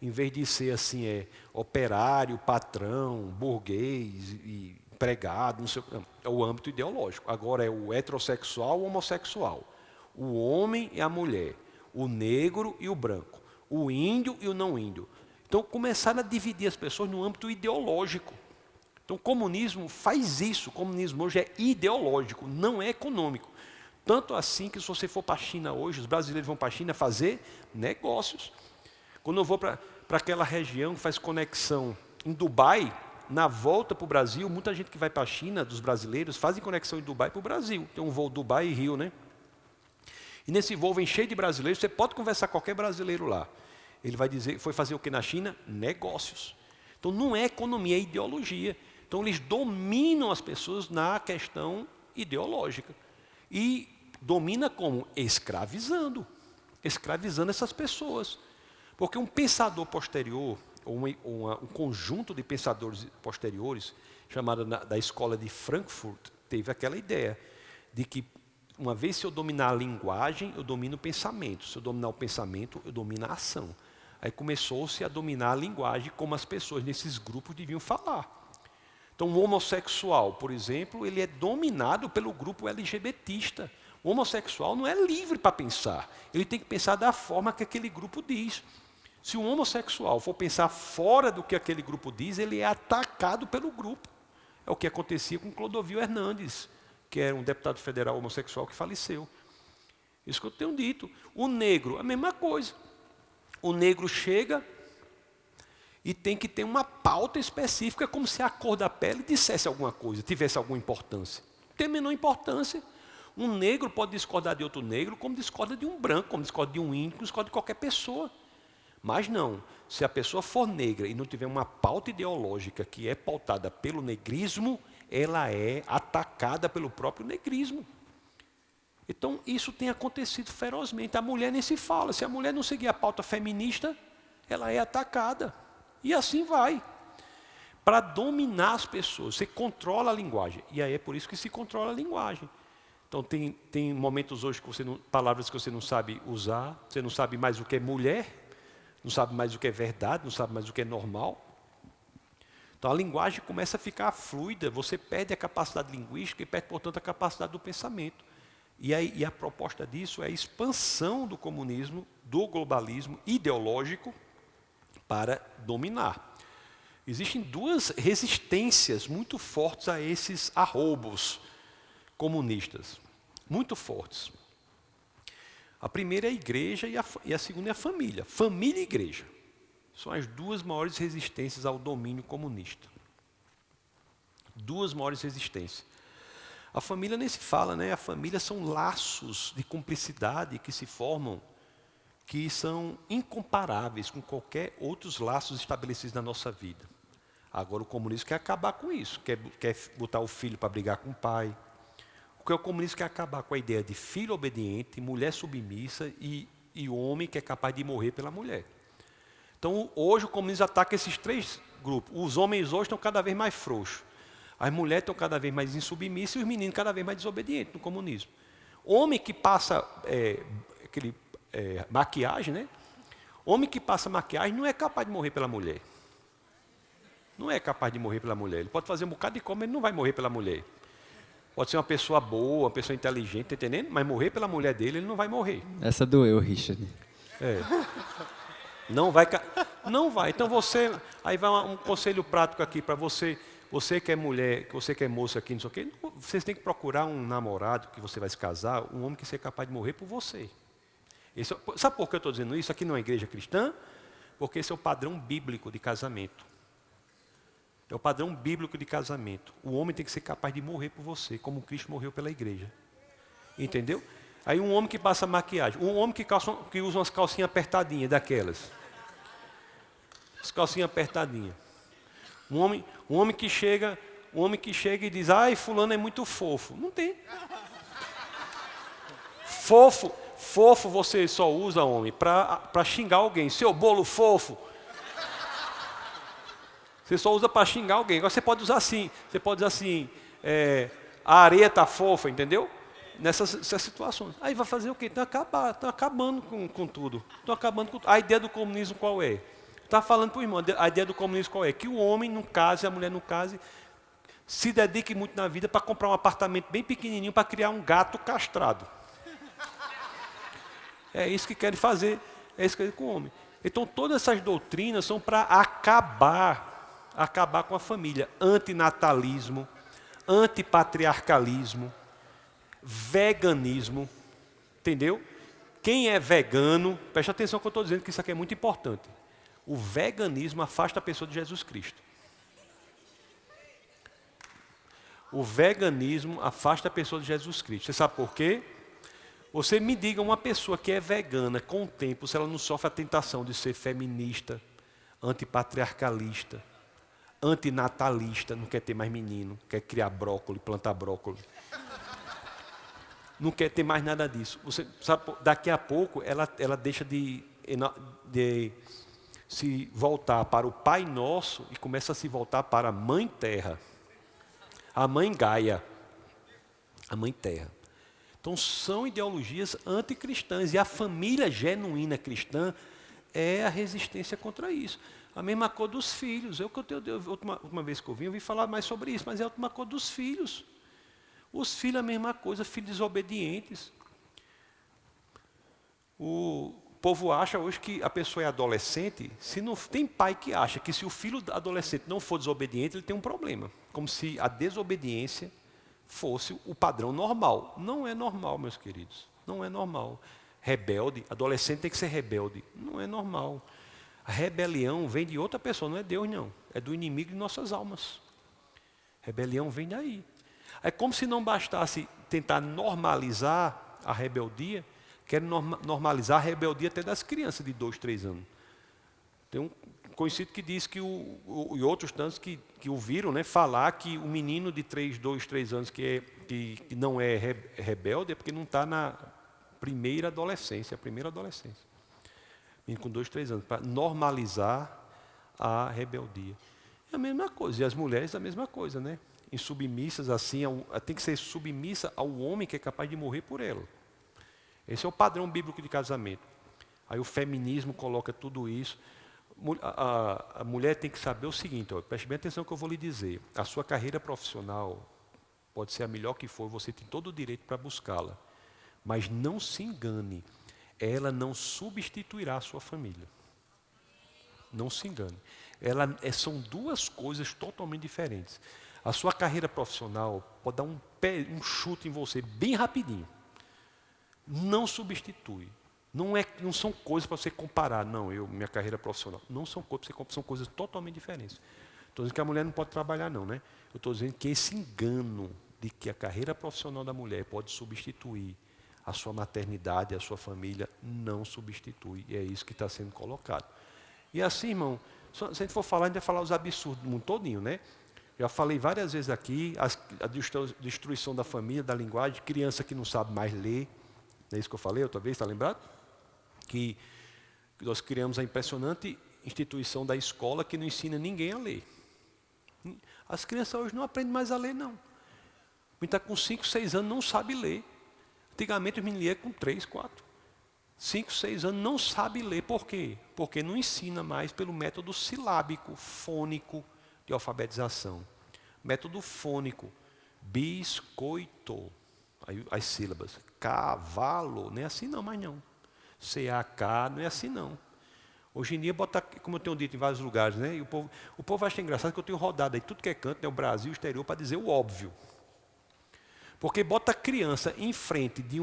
Em vez de ser assim, operário, patrão, burguês, e empregado, não sei, é o âmbito ideológico. Agora é o heterossexual, o homossexual, o homem e a mulher, o negro e o branco, o índio e o não índio. Então começaram a dividir as pessoas no âmbito ideológico. Então o comunismo faz isso, o comunismo hoje é ideológico, não é econômico. Tanto assim que se você for para a China hoje, os brasileiros vão para a China fazer negócios. Quando eu vou para aquela região que faz conexão em Dubai, na volta para o Brasil, muita gente que vai para a China, dos brasileiros, fazem conexão em Dubai para o Brasil. Tem um voo Dubai e Rio, né? E nesse voo vem cheio de brasileiros, você pode conversar com qualquer brasileiro lá. Ele vai dizer, foi fazer o que na China? Negócios. Então não é economia, é ideologia. Então eles dominam as pessoas na questão ideológica. E domina como? Escravizando essas pessoas. Porque um pensador posterior, ou um conjunto de pensadores posteriores, chamado da escola de Frankfurt, teve aquela ideia de que uma vez se eu dominar a linguagem, eu domino o pensamento. Se eu dominar o pensamento, eu domino a ação. Aí começou-se a dominar a linguagem, como as pessoas nesses grupos deviam falar. Então, o homossexual, por exemplo, ele é dominado pelo grupo LGBTista. O homossexual não é livre para pensar. Ele tem que pensar da forma que aquele grupo diz. Se um homossexual for pensar fora do que aquele grupo diz, ele é atacado pelo grupo. É o que acontecia com Clodovil Hernandes, que era um deputado federal homossexual que faleceu. Isso que eu tenho dito. O negro, a mesma coisa. O negro chega e tem que ter uma pauta específica, como se a cor da pele dissesse alguma coisa, tivesse alguma importância. Não tem a menor importância. Um negro pode discordar de outro negro, como discorda de um branco, como discorda de um índio, como discorda de qualquer pessoa. Mas não, se a pessoa for negra e não tiver uma pauta ideológica que é pautada pelo negrismo, ela é atacada pelo próprio negrismo. Então, isso tem acontecido ferozmente. A mulher nem se fala. Se a mulher não seguir a pauta feminista, ela é atacada. E assim vai. Para dominar as pessoas, você controla a linguagem. E aí é por isso que se controla a linguagem. Então, tem momentos hoje que palavras que você não sabe usar, você não sabe mais o que é mulher, não sabe mais o que é verdade, não sabe mais o que é normal. Então, a linguagem começa a ficar fluida, você perde a capacidade linguística e perde, portanto, a capacidade do pensamento. E a proposta disso é a expansão do comunismo, do globalismo ideológico para dominar. Existem duas resistências muito fortes a esses arroubos comunistas, muito fortes. A primeira é a igreja e a segunda é a família. Família e igreja são as duas maiores resistências ao domínio comunista. Duas maiores resistências. A família nem se fala, né? A família são laços de cumplicidade que se formam, que são incomparáveis com qualquer outros laços estabelecidos na nossa vida. Agora o comunismo quer acabar com isso, quer botar o filho para brigar com o pai. Porque o comunismo quer acabar com a ideia de filho obediente, mulher submissa e homem que é capaz de morrer pela mulher. Então hoje o comunismo ataca esses três grupos. Os homens hoje estão cada vez mais frouxos. As mulheres estão cada vez mais insubmissas e os meninos cada vez mais desobedientes no comunismo. Homem que passa maquiagem, né? Homem que passa maquiagem não é capaz de morrer pela mulher. Não é capaz de morrer pela mulher. Ele pode fazer um bocado de coisa, mas ele não vai morrer pela mulher. Pode ser uma pessoa boa, uma pessoa inteligente, tá entendendo? Mas morrer pela mulher dele, ele não vai morrer. Essa doeu, Richard. Não vai. Não vai. Então aí vai um conselho prático aqui para você. Você que é mulher, você que é moça aqui, não sei o quê, vocês têm que procurar um namorado que você vai se casar, um homem que seja capaz de morrer por você. Sabe por que eu estou dizendo isso? Aqui não é igreja cristã, porque esse é o padrão bíblico de casamento. É o padrão bíblico de casamento. O homem tem que ser capaz de morrer por você, como Cristo morreu pela igreja. Entendeu? Aí um homem que passa maquiagem, um homem que usa umas calcinhas apertadinhas daquelas. As calcinhas apertadinhas. Um homem que chega e diz, ai, fulano é muito fofo. Não tem. Fofo você só usa, homem, para xingar alguém. Seu bolo fofo. Você só usa para xingar alguém. Agora você pode usar assim. Você pode dizer assim, a areia está fofa, entendeu? Nessas situações. Aí vai fazer o quê? Estão acabando com tudo. Estão acabando com tudo. A ideia do comunismo qual é? Está falando para o irmão, a ideia do comunismo qual é? Que o homem não case, a mulher não case, se dedique muito na vida para comprar um apartamento bem pequenininho para criar um gato castrado. É isso que querem fazer, é isso que querem com o homem. Então todas essas doutrinas são para acabar com a família. Antinatalismo, antipatriarcalismo, veganismo, entendeu? Quem é vegano, preste atenção que eu estou dizendo que isso aqui é muito importante. O veganismo afasta a pessoa de Jesus Cristo. O veganismo afasta a pessoa de Jesus Cristo. Você sabe por quê? Você me diga uma pessoa que é vegana, com o tempo, se ela não sofre a tentação de ser feminista, antipatriarcalista, antinatalista, não quer ter mais menino, quer criar brócolis, plantar brócolis. Não quer ter mais nada disso. Você sabe, daqui a pouco ela deixa de se voltar para o Pai Nosso e começa a se voltar para a Mãe Terra. A Mãe Gaia. A Mãe Terra. Então são ideologias anticristãs. E a família genuína cristã é a resistência contra isso. A mesma coisa dos filhos. Última vez que eu vim falar mais sobre isso, mas é a última coisa dos filhos. Os filhos, a mesma coisa, filhos desobedientes. O povo acha hoje que a pessoa é adolescente, se não tem pai que acha que se o filho adolescente não for desobediente, ele tem um problema. Como se a desobediência fosse o padrão normal. Não é normal, meus queridos. Não é normal. Rebelde, adolescente tem que ser rebelde. Não é normal. A rebelião vem de outra pessoa, não é Deus não. É do inimigo de nossas almas. Rebelião vem daí. É como se não bastasse tentar normalizar a rebeldia, querem normalizar a rebeldia até das crianças de 2, 3 anos. Tem um conhecido que diz que, e outros tantos que ouviram, né, falar que o menino de 2, 3 anos que não é rebelde é porque não está na primeira adolescência. Menino com 2, 3 anos, para normalizar a rebeldia. É a mesma coisa, e as mulheres a mesma coisa, né? Insubmissas assim, tem que ser submissa ao homem que é capaz de morrer por ela. Esse é o padrão bíblico de casamento. Aí o feminismo coloca tudo isso. A mulher tem que saber o seguinte, preste bem atenção no que eu vou lhe dizer. A sua carreira profissional pode ser a melhor que for, você tem todo o direito para buscá-la. Mas não se engane, ela não substituirá a sua família. Não se engane. São duas coisas totalmente diferentes. A sua carreira profissional pode dar um chute em você bem rapidinho. Não substitui. Não são coisas para você comparar. Não, minha carreira profissional. Não são coisas para você comparar, são coisas totalmente diferentes. Estou dizendo que a mulher não pode trabalhar não, né? Eu estou dizendo que esse engano de que a carreira profissional da mulher pode substituir a sua maternidade, a sua família, não substitui. E é isso que está sendo colocado. E assim, irmão, se a gente for falar, a gente vai falar os absurdos do mundo todinho, né? Já falei várias vezes aqui, a destruição da família, da linguagem, criança que não sabe mais ler. Não é isso que eu falei outra vez, está lembrado? Que nós criamos a impressionante instituição da escola que não ensina ninguém a ler. As crianças hoje não aprendem mais a ler, não. Quem está com 5, 6 anos não sabe ler. Antigamente os meninos liam com 3, 4. 5, 6 anos não sabe ler. Por quê? Porque não ensina mais pelo método silábico, fônico, de alfabetização. Método fônico. Biscoito. Aí, as sílabas. Cavalo. Não é assim não, mas não. C-A-K, não é assim não. Hoje em dia, como eu tenho dito em vários lugares, né? E o povo acha engraçado que eu tenho rodado aí tudo que é canto, né, o Brasil, o exterior, para dizer o óbvio. Porque bota a criança em frente de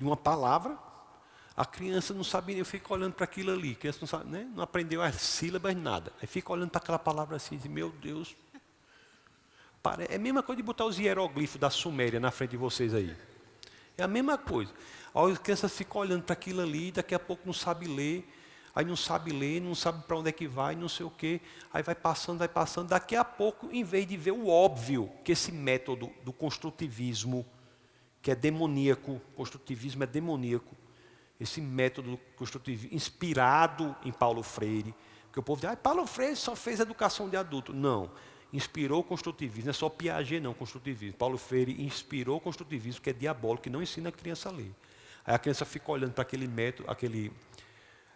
uma palavra, a criança não sabe, eu fico olhando para aquilo ali, a criança não sabe, né? Não aprendeu as sílabas, nada. Aí fica olhando para aquela palavra assim, e diz, meu Deus. É a mesma coisa de botar os hieroglifos da Suméria na frente de vocês aí. É a mesma coisa. A criança fica olhando para aquilo ali, daqui a pouco não sabe ler, aí não sabe ler, não sabe para onde é que vai, não sei o quê. Aí vai passando, daqui a pouco, em vez de ver o óbvio, que esse método do construtivismo, que é demoníaco, construtivismo é demoníaco, esse método construtivo, inspirado em Paulo Freire, porque o povo diz, Paulo Freire só fez educação de adulto. Não, inspirou o construtivismo, não é só Piaget não, construtivismo. Paulo Freire inspirou o construtivismo, que é diabólico, que não ensina a criança a ler. Aí a criança fica olhando para aquele método,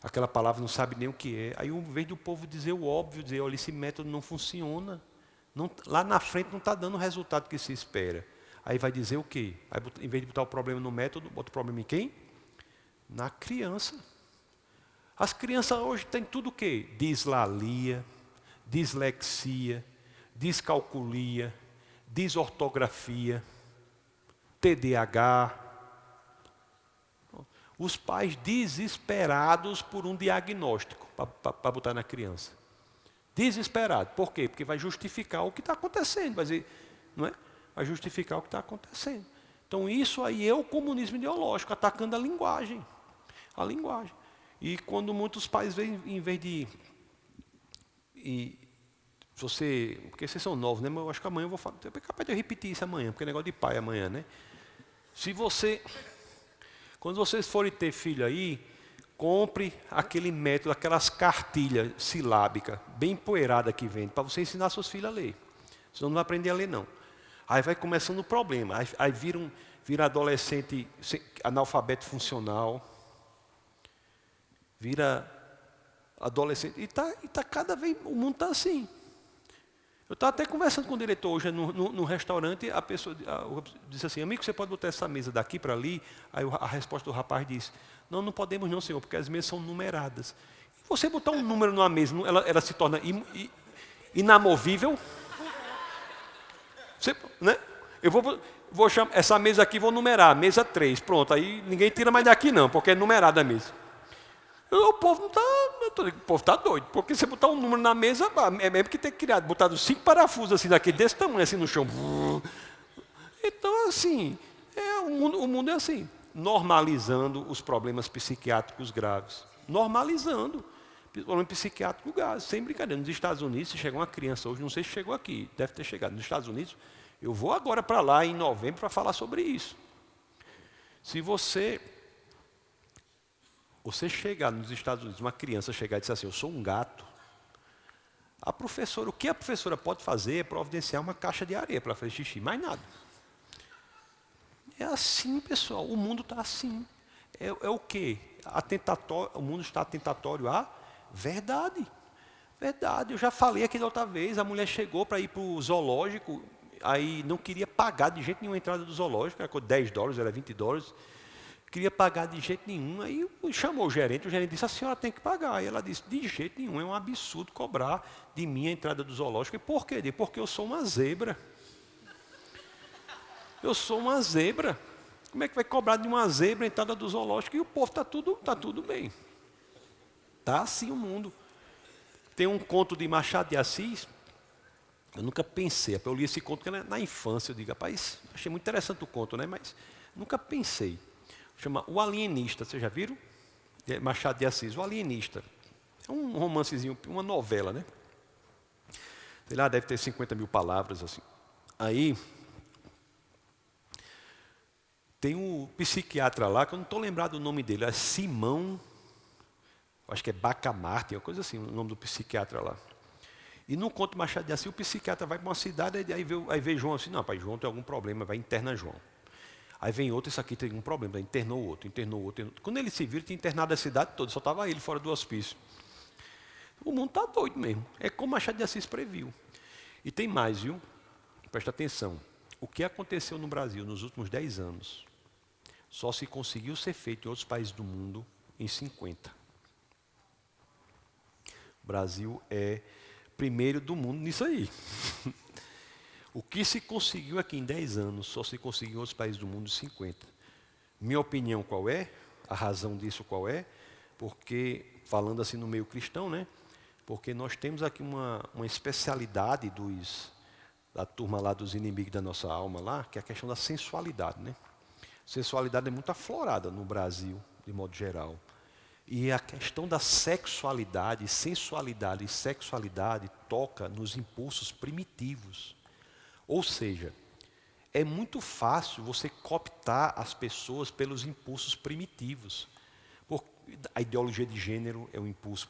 aquela palavra, não sabe nem o que é. Aí, em vez do povo dizer o óbvio, dizer, olha, esse método não funciona, lá na frente não está dando o resultado que se espera. Aí vai dizer o quê? Aí, em vez de botar o problema no método, bota o problema em quem? Na criança. As crianças hoje têm tudo o quê? Dislalia, dislexia, descalculia, desortografia, TDAH. Os pais desesperados por um diagnóstico para botar na criança. Desesperado. Por quê? Porque vai justificar o que está acontecendo. Vai dizer, não é? Vai justificar o que está acontecendo. Então isso aí é o comunismo ideológico, atacando a linguagem. A linguagem. E quando muitos pais, em vez de E você, porque vocês são novos, né? Mas eu acho que amanhã eu vou falar, é capaz de eu repetir isso amanhã, porque é negócio de pai amanhã, né? Quando vocês forem ter filho aí, compre aquele método, aquelas cartilhas silábicas, bem empoeiradas que vende, para você ensinar seus filhos a ler. Senão não vai aprender a ler, não. Aí vai começando o problema. Aí vira adolescente analfabeto funcional. Vira adolescente. E tá cada vez, o mundo está assim. Eu estava até conversando com o diretor hoje no restaurante, a pessoa disse assim, amigo, você pode botar essa mesa daqui para ali? Aí a resposta do rapaz disse, não podemos não, senhor, porque as mesas são numeradas. E você botar um número numa mesa, ela se torna inamovível? Você, né? Eu vou chamar essa mesa aqui, vou numerar, mesa 3, pronto, aí ninguém tira mais daqui não, porque é numerada a mesa. O povo não está, o povo está doido, porque você botar um número na mesa, é mesmo que ter criado, botado 5 parafusos assim, daquele desse tamanho, assim no chão. Então, assim, o mundo é assim, normalizando os problemas psiquiátricos graves. Normalizando problema psiquiátrico grave, sem brincadeira. Nos Estados Unidos, se chegar uma criança hoje, não sei se chegou aqui, deve ter chegado. Nos Estados Unidos, eu vou agora para lá em novembro para falar sobre isso. Se você chegar nos Estados Unidos, uma criança chegar e dizer assim, eu sou um gato, o que a professora pode fazer é providenciar uma caixa de areia para fazer xixi, mais nada. É assim, pessoal, o mundo está assim. É o quê? O mundo está atentatório à verdade. Verdade, eu já falei aqui da outra vez, a mulher chegou para ir para o zoológico, aí não queria pagar de jeito nenhum a entrada do zoológico, era $10, era $20, queria pagar de jeito nenhum, aí chamou o gerente disse, a senhora tem que pagar, e ela disse, de jeito nenhum, é um absurdo cobrar de mim a entrada do zoológico, e por quê? Porque eu sou uma zebra. Eu sou uma zebra. Como é que vai cobrar de uma zebra a entrada do zoológico? E o povo está tudo bem. Está assim o mundo. Tem um conto de Machado de Assis, eu nunca pensei, eu li esse conto na infância, eu digo, rapaz, achei muito interessante o conto, né? Mas nunca pensei. Chama O Alienista, vocês já viram? Machado de Assis, O Alienista. É um romancezinho, uma novela, né? Sei lá, deve ter 50 mil palavras, assim. Aí, tem um psiquiatra lá, que eu não estou lembrado do nome dele, é Simão, acho que é Bacamarte, uma coisa assim, o nome do psiquiatra lá. E no conto Machado de Assis, o psiquiatra vai para uma cidade, aí vê João assim, não, pai, João tem algum problema, vai internar João. Aí vem outro, isso aqui tem um problema, internou outro. Quando ele se viu, ele tinha internado a cidade toda, só estava ele fora do hospício. O mundo está doido mesmo, é como Machado de Assis previu. E tem mais, viu? Presta atenção. O que aconteceu no Brasil nos últimos 10 anos, só se conseguiu ser feito em outros países do mundo em 50. O Brasil é primeiro do mundo nisso aí. O que se conseguiu aqui em 10 anos, só se conseguiu em outros países do mundo em 50. Minha opinião qual é? A razão disso qual é? Porque, falando assim no meio cristão, né? Porque nós temos aqui uma especialidade da turma lá dos inimigos da nossa alma lá, que é a questão da sensualidade, né? Sensualidade é muito aflorada no Brasil, de modo geral. E a questão da sexualidade, sensualidade e sexualidade toca nos impulsos primitivos. Ou seja, é muito fácil você cooptar as pessoas pelos impulsos primitivos. A ideologia de gênero é um impulso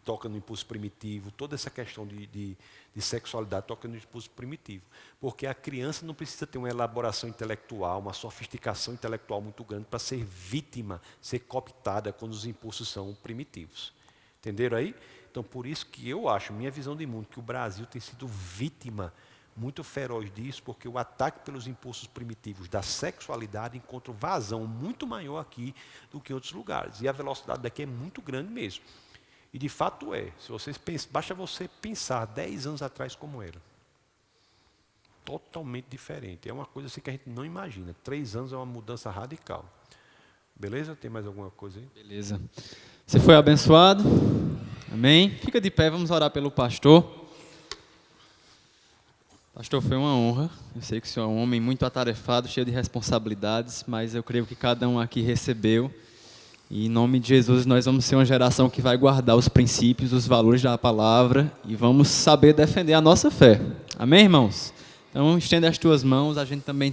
toca no impulso primitivo, toda essa questão de sexualidade toca no impulso primitivo. Porque a criança não precisa ter uma elaboração intelectual, uma sofisticação intelectual muito grande para ser vítima, ser cooptada quando os impulsos são primitivos. Entenderam aí? Então, por isso que eu acho, minha visão de mundo, que o Brasil tem sido vítima muito feroz disso, porque o ataque pelos impulsos primitivos da sexualidade encontra vazão muito maior aqui do que em outros lugares. E a velocidade daqui é muito grande mesmo. E de fato é. Se vocês basta você pensar 10 anos atrás como era. Totalmente diferente. É uma coisa assim que a gente não imagina. 3 anos é uma mudança radical. Beleza? Tem mais alguma coisa aí? Beleza. Você foi abençoado? Amém? Fica de pé, vamos orar pelo pastor. Pastor, foi uma honra. Eu sei que o senhor é um homem muito atarefado, cheio de responsabilidades, mas eu creio que cada um aqui recebeu E em nome de Jesus nós vamos ser uma geração que vai guardar os princípios, os valores da palavra e vamos saber defender a nossa fé. Amém, irmãos? Então estenda as tuas mãos, a gente também